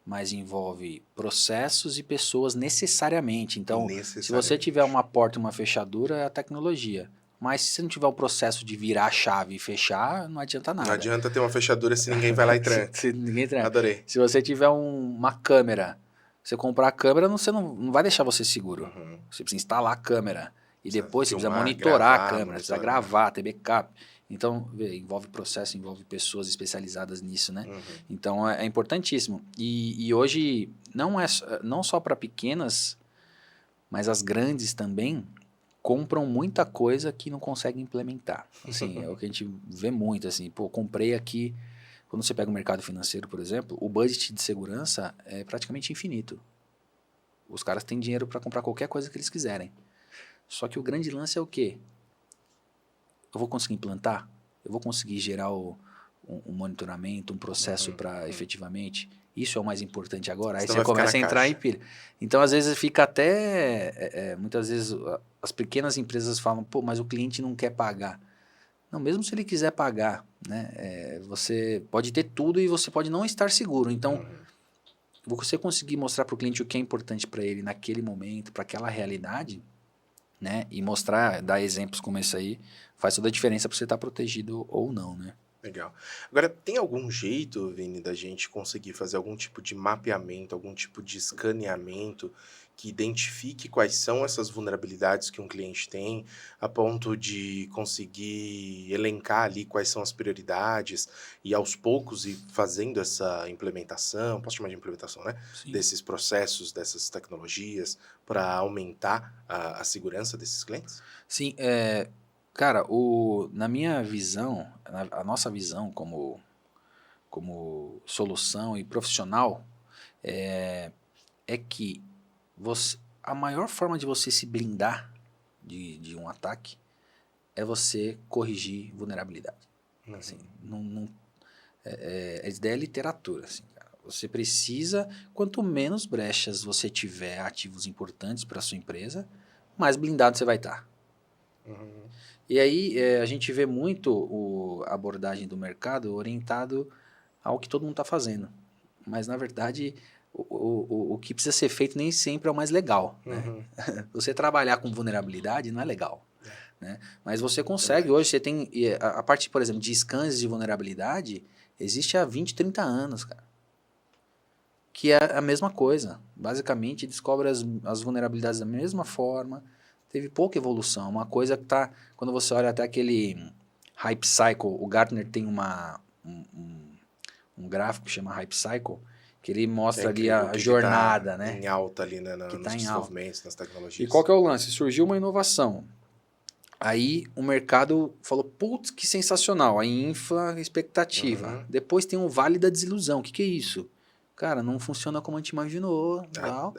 mas envolve processos e pessoas necessariamente. Então, se você tiver uma porta e uma fechadura, é a tecnologia. Mas se você não tiver o processo de virar a chave e fechar, não adianta nada. Não adianta ter uma fechadura se ninguém vai lá e tranca. Se ninguém tranca. Adorei. Se você tiver uma câmera, você comprar a câmera, você não vai deixar você seguro. Uhum. Você precisa instalar a câmera. E Precisa depois você precisa filmar, monitorar gravar, a câmera, precisa monitorar. gravar, ter backup. Então, envolve processo, envolve pessoas especializadas nisso, né? Uhum. Então, é importantíssimo. E hoje, não só para pequenas, mas as grandes também compram muita coisa que não conseguem implementar. Assim, é o que a gente vê muito, assim. Pô, comprei aqui... Quando você pega o mercado financeiro, por exemplo, o budget de segurança é praticamente infinito. Os caras têm dinheiro para comprar qualquer coisa que eles quiserem. Só que o grande lance é o quê? Eu vou conseguir implantar? Eu vou conseguir gerar um monitoramento, um processo para efetivamente? Isso é o mais importante agora? Aí você começa a entrar em pilha. Então, às vezes, fica até... muitas vezes, as pequenas empresas falam, pô, mas o cliente não quer pagar. Não, mesmo se ele quiser pagar, né? Você pode ter tudo e você pode não estar seguro. Então, você conseguir mostrar para o cliente o que é importante para ele naquele momento, para aquela realidade... né? E mostrar, dar exemplos como esse aí, faz toda a diferença para você estar protegido ou não, né? Legal. Agora, tem algum jeito, Vini, da gente conseguir fazer algum tipo de mapeamento, algum tipo de escaneamento que identifique quais são essas vulnerabilidades que um cliente tem, a ponto de conseguir elencar ali quais são as prioridades e aos poucos ir fazendo essa implementação, posso chamar de implementação, né? Sim. Desses processos, dessas tecnologias, para aumentar a segurança desses clientes? Sim, cara, na minha visão, a nossa visão como solução e profissional é que a maior forma de você se blindar de um ataque é você corrigir vulnerabilidade. Assim, a ideia é literatura, assim, cara. Você precisa, quanto menos brechas você tiver ativos importantes para sua empresa, mais blindado você vai estar. E aí a gente vê muito a abordagem do mercado orientado ao que todo mundo está fazendo. Mas, na verdade, o que precisa ser feito nem sempre é o mais legal. Né? Você trabalhar com vulnerabilidade não é legal. Né? Mas você consegue, hoje você tem, a parte, por exemplo, de scans de vulnerabilidade, existe há 20, 30 anos, cara. Que é a mesma coisa. Basicamente, descobre as vulnerabilidades da mesma forma, teve pouca evolução. Uma coisa que está, quando você olha até aquele Hype Cycle, o Gartner tem um gráfico que chama Hype Cycle, que ele mostra ali a jornada, né? Em alta ali, né? Que Nos tá em desenvolvimentos, nas tecnologias. E qual que é o lance? Surgiu uma inovação. Aí o mercado falou, putz, que sensacional. Aí infla a expectativa. Depois tem um vale da desilusão. O que é isso? Cara, não funciona como a gente imaginou.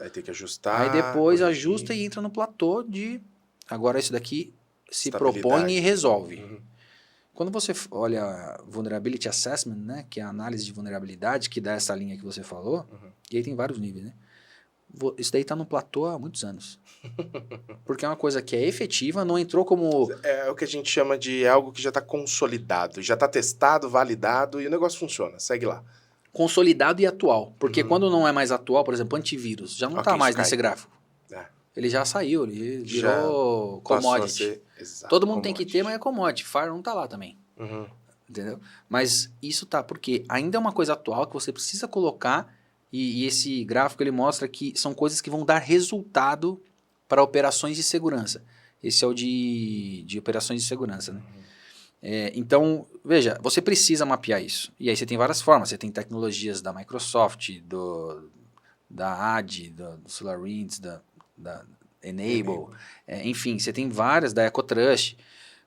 Aí tem que ajustar. Aí depois corrigir. ajusta e entra no platô de... Agora isso daqui se propõe e resolve. Quando você olha Vulnerability Assessment, né, que é a análise de vulnerabilidade, que dá essa linha que você falou, e aí tem vários níveis, né? Isso daí está no platô há muitos anos. Porque é uma coisa que é efetiva, não entrou como... É o que a gente chama de algo que já está consolidado, já está testado, validado e o negócio funciona, segue lá. Consolidado e atual. Porque quando não é mais atual, por exemplo, antivírus, já não está mais nesse gráfico. Ele já saiu, ele virou commodity. Todo mundo tem que ter, mas é commodity. Fire não está lá também. Entendeu? Mas isso tá, porque ainda é uma coisa atual que você precisa colocar E esse gráfico ele mostra que são coisas que vão dar resultado para operações de segurança. Esse é o de operações de segurança, né? Então, veja, você precisa mapear isso. E aí você tem várias formas. Você tem tecnologias da Microsoft, da AD, do SolarWinds, da Enable. Enfim, você tem várias, da EcoTrust.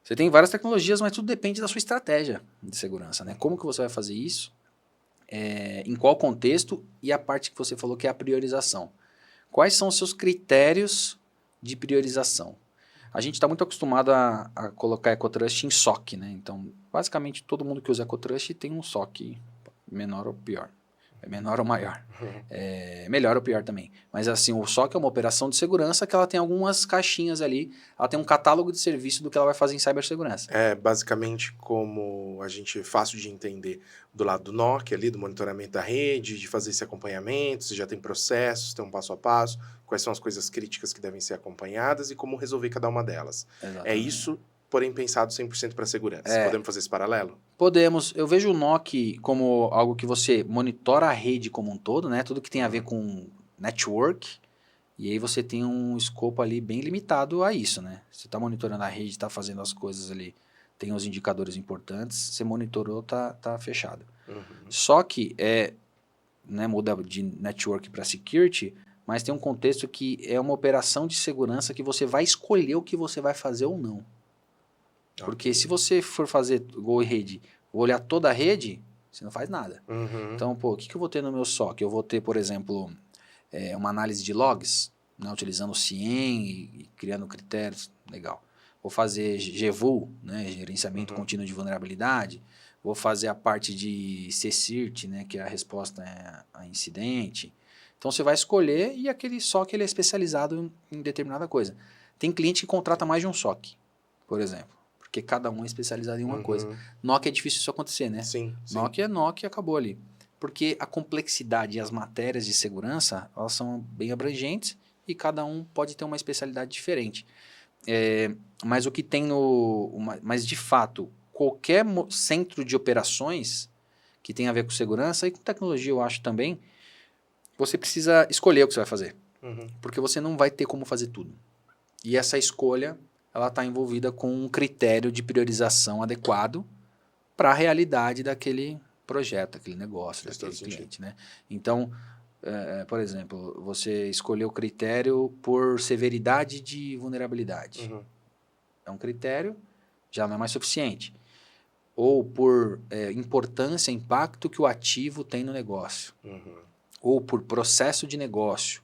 Você tem várias tecnologias, mas tudo depende da sua estratégia de segurança, né? Como que você vai fazer isso? Em qual contexto? E a parte que você falou que é a priorização. Quais são os seus critérios de priorização? A gente está muito acostumado a colocar EcoTrust em SOC, né? Então, basicamente, todo mundo que usa EcoTrust tem um SOC menor ou pior. Menor ou maior. Melhor ou pior também. Mas assim, o SOC é uma operação de segurança que ela tem algumas caixinhas ali, ela tem um catálogo de serviço do que ela vai fazer em cibersegurança. Basicamente como a gente é fácil de entender do lado do NOC ali, do monitoramento da rede, de fazer esse acompanhamento, se já tem processos, tem um passo a passo, quais são as coisas críticas que devem ser acompanhadas e como resolver cada uma delas. Exatamente. É isso, porém pensado 100% para segurança. Podemos fazer esse paralelo? Podemos. Eu vejo o NOC como algo que você monitora a rede como um todo, né? Tudo que tem a ver com network. E aí você tem um escopo ali bem limitado a isso, né? Você está monitorando a rede, está fazendo as coisas ali, tem os indicadores importantes, você monitorou, tá fechado. Só que muda de network para security, mas tem um contexto que é uma operação de segurança que você vai escolher o que você vai fazer ou não. Porque se você for fazer igual rede, olhar toda a rede, você não faz nada. Então, o que eu vou ter no meu SOC? Eu vou ter, por exemplo, uma análise de logs, né, utilizando o CIEM e criando critérios, legal. Vou fazer GVUL, né, gerenciamento contínuo de vulnerabilidade. Vou fazer a parte de CSIRT, né, que é a resposta a incidente. Então, você vai escolher e aquele SOC ele é especializado em determinada coisa. Tem cliente que contrata mais de um SOC, por exemplo. Porque cada um é especializado em uma coisa. NOC é difícil isso acontecer, né? Sim. NOC é NOC e acabou ali. Porque a complexidade e as matérias de segurança, elas são bem abrangentes e cada um pode ter uma especialidade diferente. Mas o que tem mas de fato, qualquer centro de operações que tem a ver com segurança e com tecnologia, eu acho também, você precisa escolher o que você vai fazer. Porque você não vai ter como fazer tudo. E essa escolha, ela está envolvida com um critério de priorização adequado para a realidade daquele projeto, aquele negócio, daquele cliente, né? Então, por exemplo, você escolheu o critério por severidade de vulnerabilidade. É um critério, já não é mais suficiente. Ou por importância, impacto que o ativo tem no negócio. Ou por processo de negócio.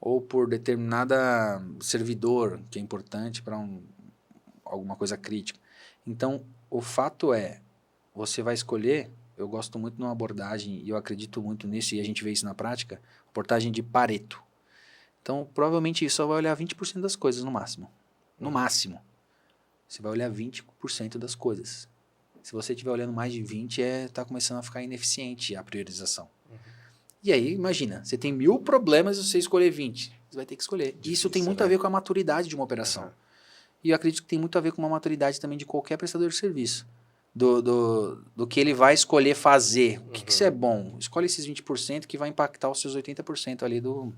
Ou por determinada servidor que é importante para alguma coisa crítica. Então, o fato você vai escolher, eu gosto muito de uma abordagem, e eu acredito muito nisso, e a gente vê isso na prática, abordagem de Pareto. Então, provavelmente isso só vai olhar 20% das coisas no máximo. No máximo. Você vai olhar 20% das coisas. Se você estiver olhando mais de 20%, está começando a ficar ineficiente a priorização. E aí, imagina, você tem 1000 problemas e você escolher 20. Você vai ter que escolher. Difícil, isso tem muito a ver com a maturidade de uma operação. E eu acredito que tem muito a ver com uma maturidade também de qualquer prestador de serviço. Do que ele vai escolher fazer. O que isso é bom? Escolhe esses 20% que vai impactar os seus 80% ali do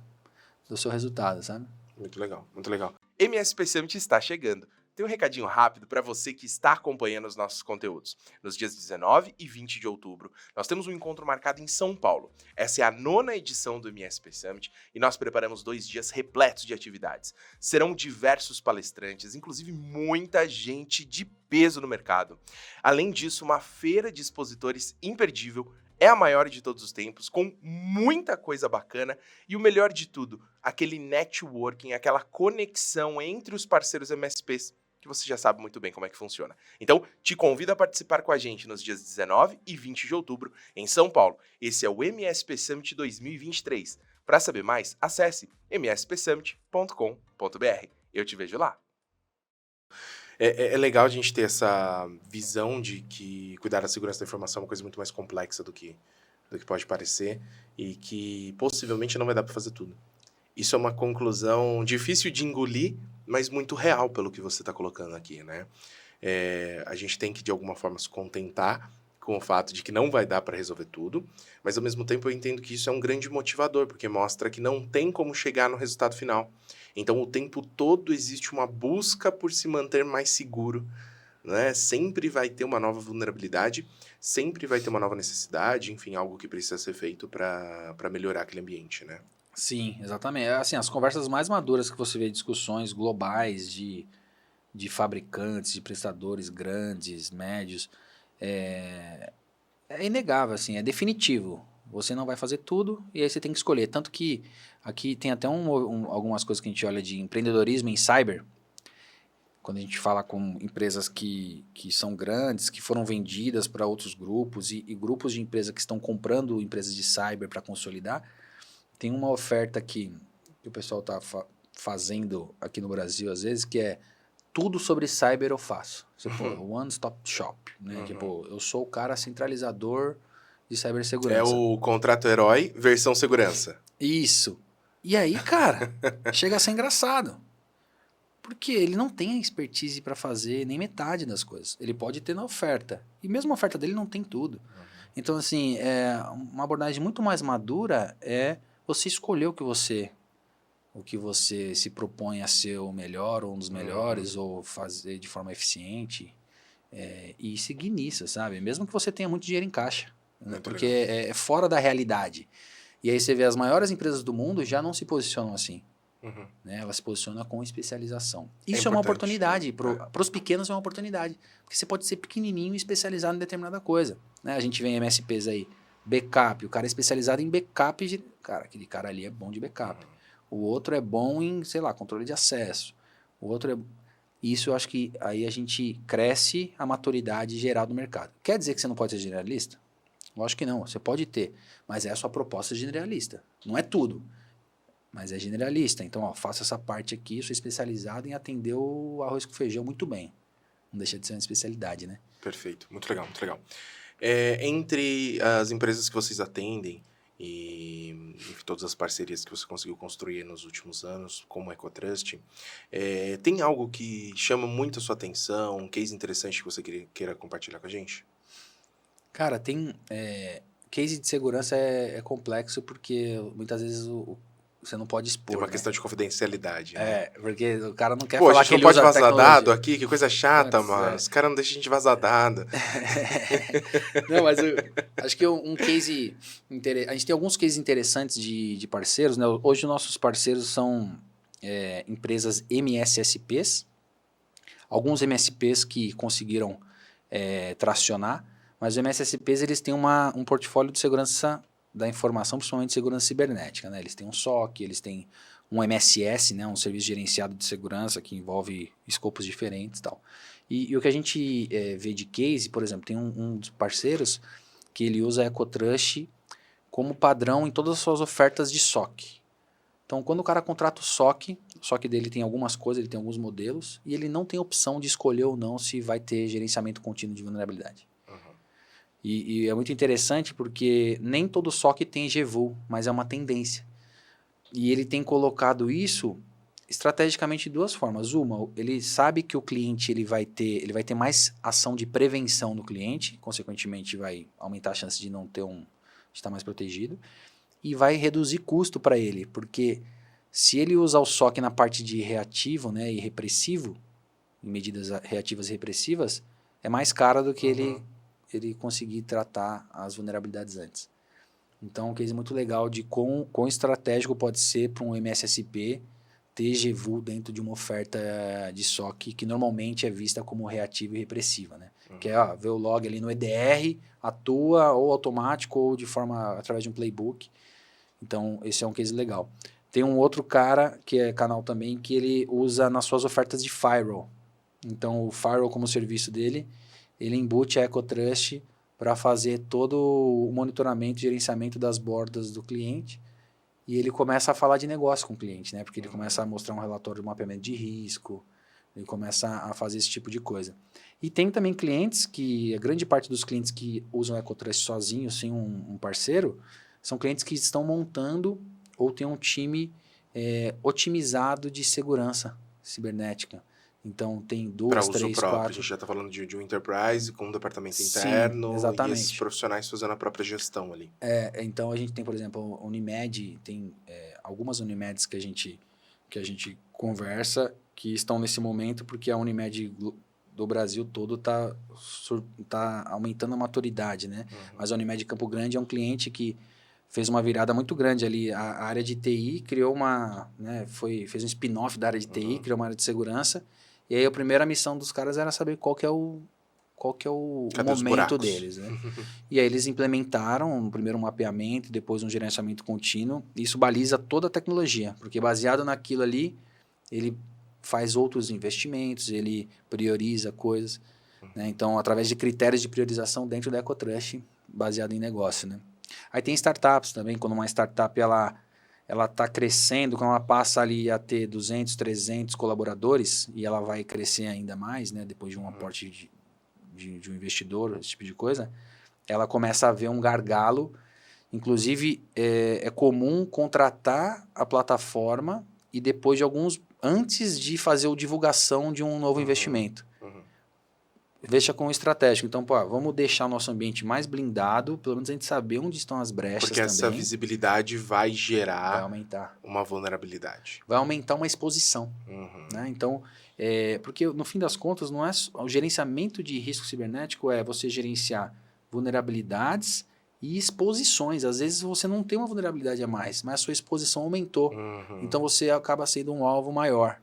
seu resultado, sabe? Muito legal, muito legal. MSP Summit está chegando. Tem um recadinho rápido para você que está acompanhando os nossos conteúdos. Nos dias 19 e 20 de outubro, nós temos um encontro marcado em São Paulo. Essa é a 9ª edição do MSP Summit e nós preparamos 2 dias repletos de atividades. Serão diversos palestrantes, inclusive muita gente de peso no mercado. Além disso, uma feira de expositores imperdível, é a maior de todos os tempos, com muita coisa bacana e o melhor de tudo, aquele networking, aquela conexão entre os parceiros MSPs, que você já sabe muito bem como é que funciona. Então, te convido a participar com a gente nos dias 19 e 20 de outubro, em São Paulo. Esse é o MSP Summit 2023. Para saber mais, acesse mspsummit.com.br. Eu te vejo lá. É legal a gente ter essa visão de que cuidar da segurança da informação é uma coisa muito mais complexa do que pode parecer e que possivelmente não vai dar para fazer tudo. Isso é uma conclusão difícil de engolir, mas muito real pelo que você está colocando aqui, né? A gente tem que, de alguma forma, se contentar com o fato de que não vai dar para resolver tudo, mas ao mesmo tempo eu entendo que isso é um grande motivador, porque mostra que não tem como chegar no resultado final. Então o tempo todo existe uma busca por se manter mais seguro, né? Sempre vai ter uma nova vulnerabilidade, sempre vai ter uma nova necessidade, enfim, algo que precisa ser feito para melhorar aquele ambiente, né? Sim, exatamente. Assim, as conversas mais maduras que você vê, discussões globais de fabricantes, de prestadores grandes, médios, é inegável, assim, é definitivo. Você não vai fazer tudo e aí você tem que escolher. Tanto que aqui tem até algumas coisas que a gente olha de empreendedorismo em cyber. Quando a gente fala com empresas que são grandes, que foram vendidas para outros grupos e grupos de empresas que estão comprando empresas de cyber para consolidar, tem uma oferta que o pessoal está fazendo aqui no Brasil, às vezes, que é tudo sobre cyber eu faço. Você pô, one stop shop, né? Tipo, eu sou o cara centralizador de cibersegurança. É o contrato herói versão segurança. Isso. E aí, cara, chega a ser engraçado. Porque ele não tem a expertise para fazer nem metade das coisas. Ele pode ter na oferta. E mesmo a oferta dele não tem tudo. Então, assim, uma abordagem muito mais madura é você escolher o que você se propõe a ser o melhor, ou um dos melhores, ou fazer de forma eficiente, e seguir nisso, sabe? Mesmo que você tenha muito dinheiro em caixa, né? Porque é fora da realidade. E aí você vê as maiores empresas do mundo já não se posicionam assim. Né? Ela se posiciona com especialização. Isso é uma oportunidade. Para os pequenos é uma oportunidade. Porque você pode ser pequenininho e especializado em determinada coisa. Né? A gente vê MSPs aí, backup. O cara é especializado em backup. Cara, aquele cara ali é bom de backup. O outro é bom em, sei lá, controle de acesso. O outro é... Isso eu acho que aí a gente cresce a maturidade geral do mercado. Quer dizer que você não pode ser generalista? Lógico que não. Você pode ter. Mas é a sua proposta generalista. Não é tudo. Mas é generalista. Então, ó, faço essa parte aqui, sou especializado em atender o arroz com feijão muito bem. Não deixa de ser uma especialidade, né? Perfeito. Muito legal, muito legal. Entre as empresas que vocês atendem e enfim, todas as parcerias que você conseguiu construir nos últimos anos, como a EcoTrust, tem algo que chama muito a sua atenção, um case interessante que você queira compartilhar com a gente? Cara, tem... case de segurança é complexo porque muitas vezes você não pode expor, Tem uma né? questão de confidencialidade, né? Porque o cara não quer Pô, falar a gente que não ele pode usa vazar tecnologia. dado aqui, que coisa chata, Putz, mas os caras não deixam a gente vazar dado. Não, mas acho que um case... A gente tem alguns cases interessantes de parceiros, né? Hoje nossos parceiros são empresas MSSPs, alguns MSPs que conseguiram tracionar, mas os MSSPs eles têm um portfólio de segurança da informação, principalmente segurança cibernética, né? Eles têm um SOC, eles têm um MSS, né? Um serviço gerenciado de segurança que envolve escopos diferentes e tal. E o que a gente vê de case, por exemplo, tem um dos parceiros que ele usa a EcoTrust como padrão em todas as suas ofertas de SOC. Então, quando o cara contrata o SOC dele tem algumas coisas, ele tem alguns modelos, e ele não tem opção de escolher ou não se vai ter gerenciamento contínuo de vulnerabilidade. E é muito interessante porque nem todo SOC tem GVUL, mas é uma tendência. E ele tem colocado isso estrategicamente de duas formas. Uma, ele sabe que o cliente ele vai ter mais ação de prevenção no cliente, consequentemente vai aumentar a chance de não ter de estar mais protegido, e vai reduzir custo para ele, porque se ele usar o SOC na parte de reativo, né, e repressivo, em medidas reativas e repressivas, é mais caro do que ele conseguir tratar as vulnerabilidades antes. Então, um case muito legal de quão estratégico pode ser para um MSSP ter GVUL dentro de uma oferta de SOC que normalmente é vista como reativa e repressiva, né? Que é ver o log ali no EDR, atua ou automático ou de forma através de um playbook. Então, esse é um case legal. Tem um outro cara, que é canal também, que ele usa nas suas ofertas de firewall. Então, o firewall como serviço dele, ele embute a EcoTrust para fazer todo o monitoramento e gerenciamento das bordas do cliente. E ele começa a falar de negócio com o cliente, né? Porque ele começa a mostrar um relatório de mapeamento de risco, ele começa a fazer esse tipo de coisa. E tem também clientes que, a grande parte dos clientes que usam a EcoTrust sozinho, sem um parceiro, são clientes que estão montando ou têm um time otimizado de segurança cibernética. Então, tem Para 2, uso 3, próprio, a 4... gente já está falando de um enterprise com um departamento Sim, interno e esses exatamente. profissionais fazendo a própria gestão ali. Então, a gente tem, por exemplo, a Unimed, tem algumas Unimeds que a gente conversa que estão nesse momento, porque a Unimed do Brasil todo tá aumentando a maturidade, né? Mas a Unimed Campo Grande é um cliente que fez uma virada muito grande ali. A área de TI criou fez um spin-off da área de TI, criou uma área de segurança. E aí a primeira missão dos caras era saber qual que é o Cadê os momento buracos? deles, né? E aí eles implementaram primeiro um mapeamento, depois um gerenciamento contínuo. Isso baliza toda a tecnologia, porque baseado naquilo ali, ele faz outros investimentos, ele prioriza coisas, né? Então, através de critérios de priorização dentro da EcoTrust, baseado em negócio, né? Aí tem startups também, quando uma startup ela está crescendo, quando ela passa ali a ter 200, 300 colaboradores, e ela vai crescer ainda mais, né? Depois de um aporte de um investidor, esse tipo de coisa, ela começa a ver um gargalo. Inclusive, é comum contratar a plataforma e depois de antes de fazer a divulgação de um novo investimento. Veja com o estratégico. Então, vamos deixar o nosso ambiente mais blindado, pelo menos a gente saber onde estão as brechas porque também. Porque essa visibilidade vai Vai gerar aumentar. uma vulnerabilidade. Vai aumentar uma exposição. Né? Então, porque no fim das contas, não é o gerenciamento de risco cibernético é você gerenciar vulnerabilidades e exposições. Às vezes você não tem uma vulnerabilidade a mais, mas a sua exposição aumentou. Então você acaba sendo um alvo maior.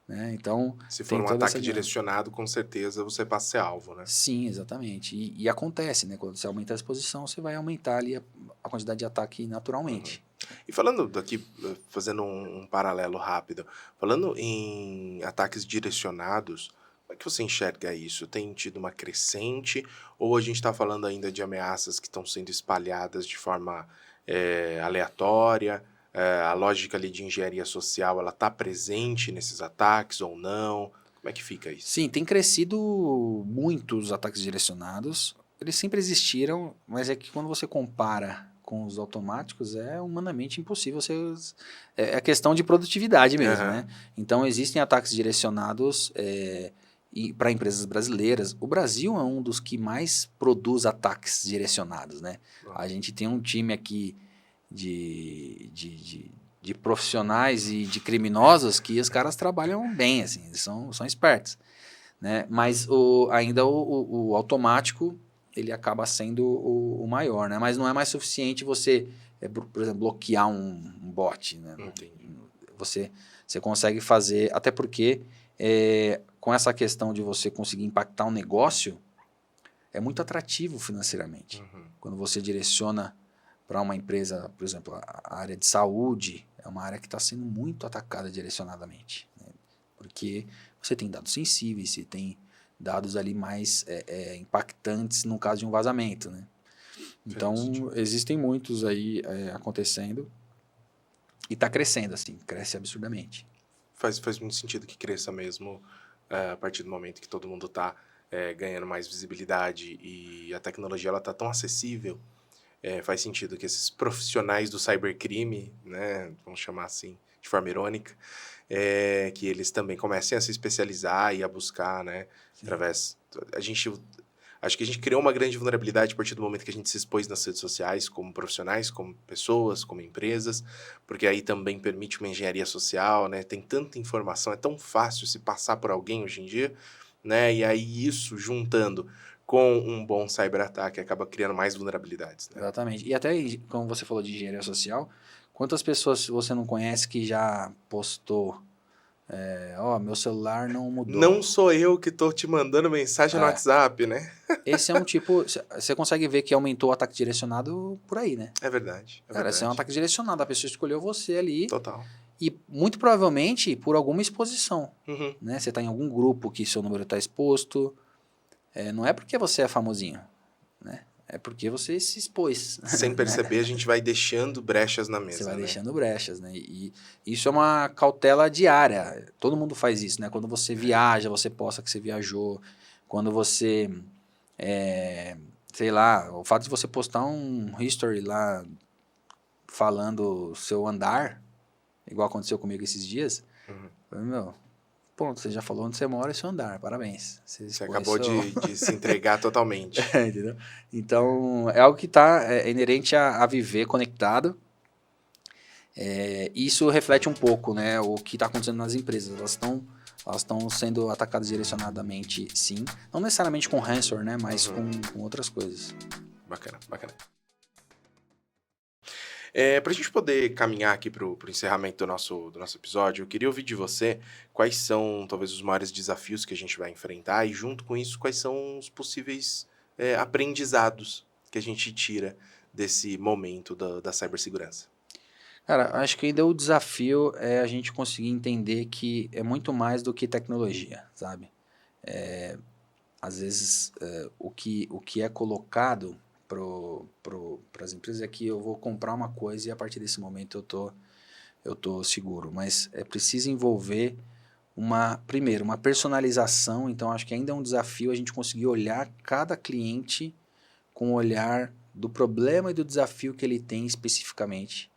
Né? Então, se for um ataque direcionado, com certeza você passa a ser alvo, né? Sim, exatamente. E acontece, né? Quando você aumenta a exposição, você vai aumentar ali a quantidade de ataque naturalmente. E falando daqui, fazendo um paralelo rápido, falando em ataques direcionados, como é que você enxerga isso? Tem tido uma crescente ou a gente está falando ainda de ameaças que estão sendo espalhadas de forma aleatória? A lógica ali de engenharia social, ela está presente nesses ataques ou não? Como é que fica isso? Sim, tem crescido muito os ataques direcionados. Eles sempre existiram, mas é que quando você compara com os automáticos, é humanamente impossível. É questão de produtividade mesmo, né? Então, existem ataques direcionados para empresas brasileiras. O Brasil é um dos que mais produz ataques direcionados, né? A gente tem um time aqui de profissionais e de criminosos que os caras trabalham bem, assim, eles são espertos, né? Mas ainda o automático, ele acaba sendo o maior, né? Mas não é mais suficiente você, por exemplo, bloquear um bot, né? Você consegue fazer, até porque com essa questão de você conseguir impactar um negócio, é muito atrativo financeiramente. Quando você direciona para uma empresa, por exemplo, a área de saúde é uma área que está sendo muito atacada direcionadamente, né? Porque você tem dados sensíveis, você tem dados ali mais impactantes no caso de um vazamento, né? Então, existem muitos aí acontecendo e está crescendo, assim, cresce absurdamente. Faz muito sentido que cresça mesmo a partir do momento que todo mundo está ganhando mais visibilidade e a tecnologia está tão acessível. Faz sentido que esses profissionais do cybercrime, né, vamos chamar assim, de forma irônica, que eles também comecem a se especializar e a buscar, né, através... Acho que a gente criou uma grande vulnerabilidade a partir do momento que a gente se expôs nas redes sociais, como profissionais, como pessoas, como empresas, porque aí também permite uma engenharia social, né, tem tanta informação, é tão fácil se passar por alguém hoje em dia, né, e aí isso juntando com um bom cyberataque, acaba criando mais vulnerabilidades, né? Exatamente. E até, como você falou de engenharia social, quantas pessoas você não conhece que já postou meu celular não mudou? Não sou eu que estou te mandando mensagem no WhatsApp, né? Esse é um tipo... Você consegue ver que aumentou o ataque direcionado por aí, né? É verdade. Cara, esse é um ataque direcionado. A pessoa escolheu você ali. Total. E muito provavelmente por alguma exposição. Né? Você está em algum grupo que seu número está exposto... não é porque você é famosinho, né? É porque você se expôs. Sem perceber, a gente vai deixando brechas na mesa. Você vai deixando brechas, né? E isso é uma cautela diária. Todo mundo faz isso, né? Quando você viaja, você posta que você viajou. Quando você, sei lá, o fato de você postar um history lá falando seu andar, igual aconteceu comigo esses dias, meu... Ponto, você já falou onde você mora e seu andar, parabéns. Você acabou de se entregar totalmente. Entendeu? Então, é algo que está inerente a viver conectado. Isso reflete um pouco, né, o que está acontecendo nas empresas. Elas estão sendo atacadas direcionadamente, sim. Não necessariamente com ransomware, né, mas com outras coisas. Bacana, bacana. Para a gente poder caminhar aqui para o encerramento do nosso episódio, eu queria ouvir de você quais são, talvez, os maiores desafios que a gente vai enfrentar e, junto com isso, quais são os possíveis aprendizados que a gente tira desse momento da cibersegurança. Cara, acho que ainda o desafio é a gente conseguir entender que é muito mais do que tecnologia, sabe? Às vezes, o que é colocado para as empresas é que eu vou comprar uma coisa e a partir desse momento eu tô seguro. Mas é preciso envolver primeiro, uma personalização. Então, acho que ainda é um desafio a gente conseguir olhar cada cliente com o olhar do problema e do desafio que ele tem especificamente,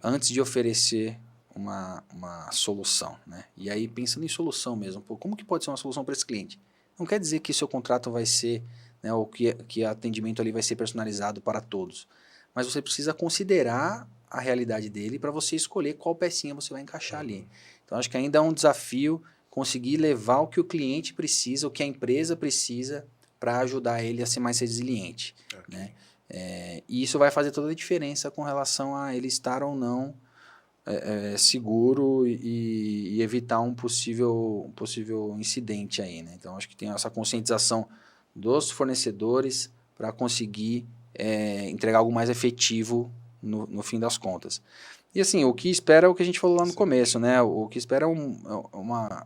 antes de oferecer uma solução, né? E aí, pensando em solução mesmo, pô, como que pode ser uma solução para esse cliente? Não quer dizer que seu contrato vai ser, né, ou que atendimento ali vai ser personalizado para todos, mas você precisa considerar a realidade dele para você escolher qual pecinha você vai encaixar ali. Então, acho que ainda é um desafio conseguir levar o que o cliente precisa, o que a empresa precisa para ajudar ele a ser mais resiliente, né? E isso vai fazer toda a diferença com relação a ele estar ou não seguro e evitar um possível incidente aí, né? Então, acho que tem essa conscientização dos fornecedores para conseguir entregar algo mais efetivo no fim das contas. E assim, o que espera é o que a gente falou lá no começo, né? O que espera é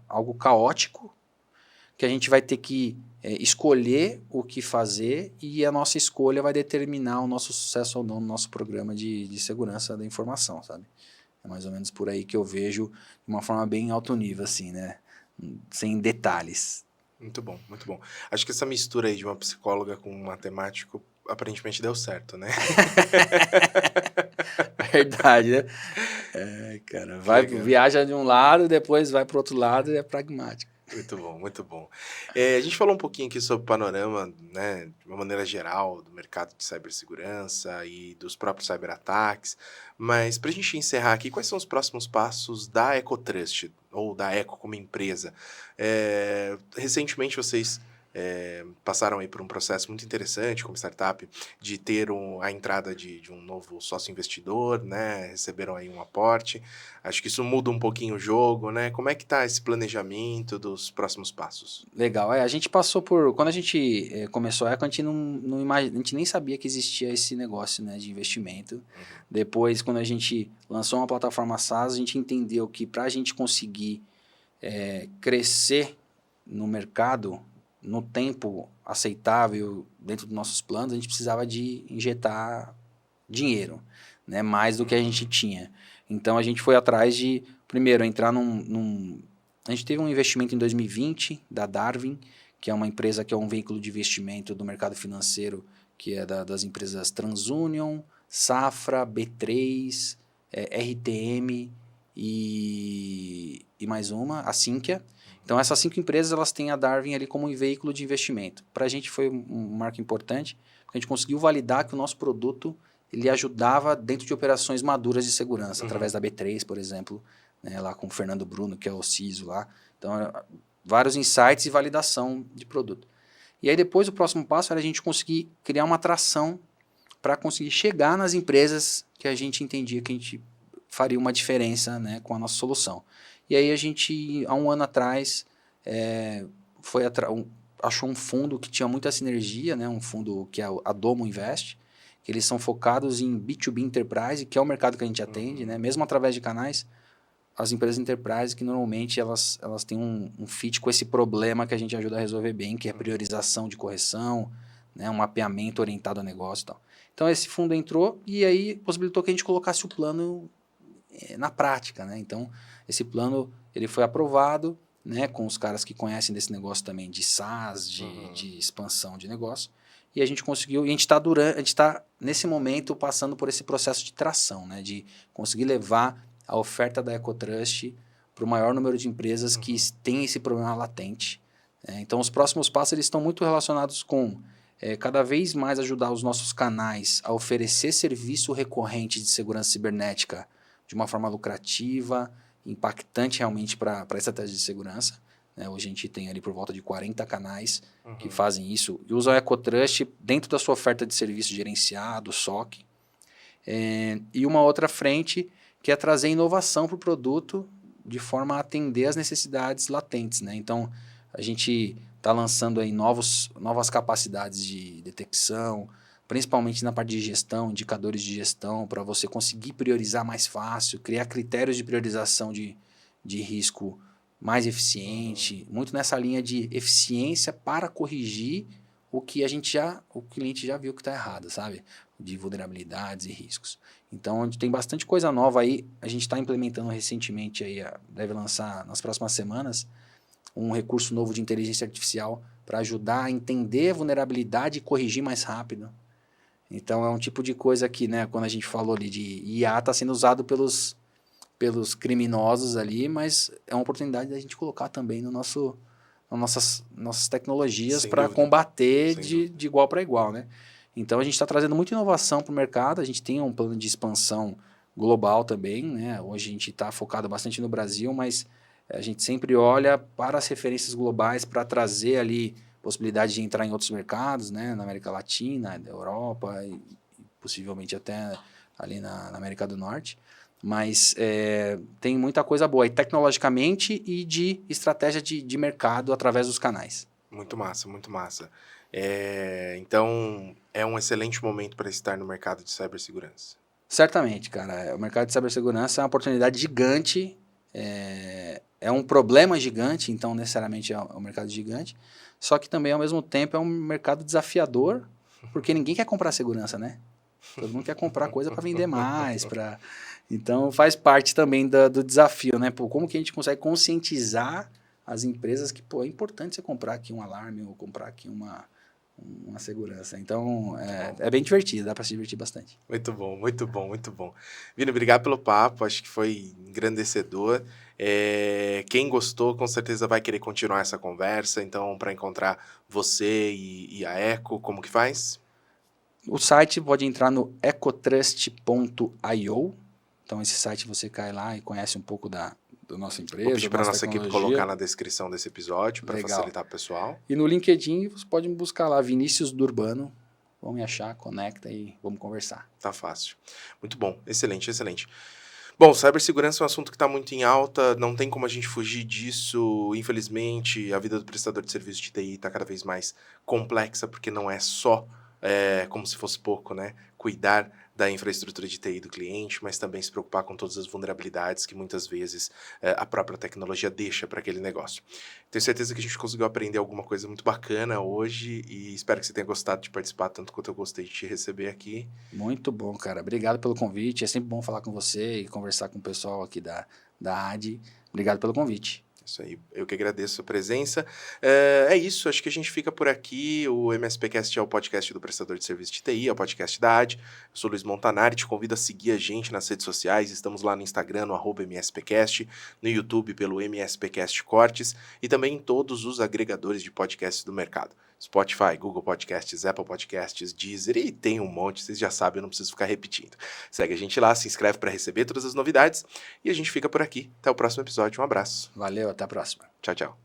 algo caótico, que a gente vai ter que escolher o que fazer e a nossa escolha vai determinar o nosso sucesso ou não no nosso programa de segurança da informação, sabe? É mais ou menos por aí que eu vejo de uma forma bem alto nível, assim, né? Sem detalhes. Muito bom, muito bom. Acho que essa mistura aí de uma psicóloga com um matemático aparentemente deu certo, né? Verdade, né? Cara, viaja de um lado, depois vai para o outro lado e é pragmático. Muito bom, muito bom. A gente falou um pouquinho aqui sobre o panorama, né, de uma maneira geral, do mercado de cibersegurança e dos próprios cyberataques, mas para a gente encerrar aqui, quais são os próximos passos da EcoTrust, ou da Eco como empresa? Recentemente vocês passaram aí por um processo muito interessante como startup, de ter a entrada de um novo sócio investidor, né? Receberam aí um aporte. Acho que isso muda um pouquinho o jogo, né? Como é que está esse planejamento dos próximos passos? Legal. A gente passou por... Quando a gente começou a Eco, a gente a gente nem sabia que existia esse negócio, né, de investimento. Depois, quando a gente lançou uma plataforma SaaS, a gente entendeu que para a gente conseguir crescer no mercado, no tempo aceitável dentro dos nossos planos, a gente precisava de injetar dinheiro, né, mais do que a gente tinha. Então, a gente foi atrás de, primeiro, entrar A gente teve um investimento em 2020 da Darwin, que é uma empresa que é um veículo de investimento do mercado financeiro, que é das empresas TransUnion, Safra, B3, RTM e mais uma, a Sinqia. Então, essas 5 empresas, elas têm a Darwin ali como um veículo de investimento. Para a gente foi um marco importante, porque a gente conseguiu validar que o nosso produto ele ajudava dentro de operações maduras de segurança, através da B3, por exemplo, né, lá com o Fernando Bruno, que é o CISO lá. Então, vários insights e validação de produto. E aí, depois, o próximo passo era a gente conseguir criar uma atração para conseguir chegar nas empresas que a gente entendia que a gente faria uma diferença, né, com a nossa solução. E aí a gente, há um ano atrás, achou um fundo que tinha muita sinergia, né, um fundo que é a Domo Invest, que eles são focados em B2B Enterprise, que é o mercado que a gente atende, né, mesmo através de canais, as empresas Enterprise que normalmente elas têm um fit com esse problema que a gente ajuda a resolver bem, que é a priorização de correção, né, um mapeamento orientado a negócio e tal. Então esse fundo entrou e aí possibilitou que a gente colocasse o plano na prática, né? Então, esse plano ele foi aprovado, né, com os caras que conhecem desse negócio também de SaaS, de expansão de negócio, e a gente conseguiu, e a gente está nesse momento passando por esse processo de tração, né, de conseguir levar a oferta da EcoTrust para o maior número de empresas que têm esse problema latente. Então, os próximos passos eles estão muito relacionados com cada vez mais ajudar os nossos canais a oferecer serviço recorrente de segurança cibernética de uma forma lucrativa, impactante realmente para a estratégia de segurança. Hoje a gente tem ali por volta de 40 canais que fazem isso e usam a EcoTrust dentro da sua oferta de serviço gerenciado, SOC. E uma outra frente que é trazer inovação para o produto de forma a atender as necessidades latentes. Então, a gente está lançando aí novas capacidades de detecção, principalmente na parte de gestão, indicadores de gestão, para você conseguir priorizar mais fácil, criar critérios de priorização de risco mais eficiente, muito nessa linha de eficiência para corrigir o que o cliente já viu que está errado, sabe? De vulnerabilidades e riscos. Então, a gente tem bastante coisa nova aí. A gente está implementando recentemente, aí, deve lançar nas próximas semanas, um recurso novo de inteligência artificial para ajudar a entender a vulnerabilidade e corrigir mais rápido. Então, é um tipo de coisa que, quando a gente falou ali de IA, está sendo usado pelos criminosos ali, mas é uma oportunidade da gente colocar também no nossas tecnologias para combater de igual para igual, Então, a gente está trazendo muita inovação para o mercado, a gente tem um plano de expansão global também, Hoje a gente está focado bastante no Brasil, mas a gente sempre olha para as referências globais para trazer ali possibilidade de entrar em outros mercados, na América Latina, na Europa e possivelmente até ali na América do Norte. Mas tem muita coisa boa, tecnologicamente e de estratégia de mercado através dos canais. Muito massa, muito massa. Então, é um excelente momento para estar no mercado de cibersegurança. Certamente, cara. O mercado de cibersegurança é uma oportunidade gigante, é um problema gigante, então necessariamente é um mercado gigante, só que também ao mesmo tempo é um mercado desafiador, porque ninguém quer comprar segurança, Todo mundo quer comprar coisa para vender mais, então faz parte também do desafio, Como que a gente consegue conscientizar as empresas que é importante você comprar aqui um alarme ou comprar aqui uma segurança. Então, é bem divertido, dá para se divertir bastante. Muito bom, muito bom, muito bom. Vini, obrigado pelo papo, acho que foi engrandecedor. Quem gostou, com certeza vai querer continuar essa conversa. Então, para encontrar você e a Eco, como que faz? O site pode entrar no ecotrust.io. Então, esse site você cai lá e conhece um pouco da nossa empresa. Vou pedir para a nossa equipe colocar na descrição desse episódio para facilitar o pessoal. E no LinkedIn você pode me buscar lá, Vinícius Durbano. Vão me achar, conecta e vamos conversar. Tá fácil. Muito bom, excelente, excelente. Bom, cibersegurança é um assunto que está muito em alta, não tem como a gente fugir disso. Infelizmente, a vida do prestador de serviço de TI está cada vez mais complexa, porque não é só, como se fosse pouco, cuidar da infraestrutura de TI do cliente, mas também se preocupar com todas as vulnerabilidades que muitas vezes a própria tecnologia deixa para aquele negócio. Tenho certeza que a gente conseguiu aprender alguma coisa muito bacana hoje e espero que você tenha gostado de participar tanto quanto eu gostei de te receber aqui. Muito bom, cara. Obrigado pelo convite. É sempre bom falar com você e conversar com o pessoal aqui da AD. Obrigado pelo convite. Isso aí, eu que agradeço a presença. É isso, acho que a gente fica por aqui. O MSPcast é o podcast do prestador de serviço de TI, é o podcast da AD. Eu sou Luiz Montanari, te convido a seguir a gente nas redes sociais. Estamos lá no Instagram, no @MSPcast, no YouTube pelo MSPcast Cortes e também em todos os agregadores de podcasts do mercado. Spotify, Google Podcasts, Apple Podcasts, Deezer e tem um monte, vocês já sabem, eu não preciso ficar repetindo. Segue a gente lá, se inscreve para receber todas as novidades e a gente fica por aqui. Até o próximo episódio, um abraço. Valeu, até a próxima. Tchau, tchau.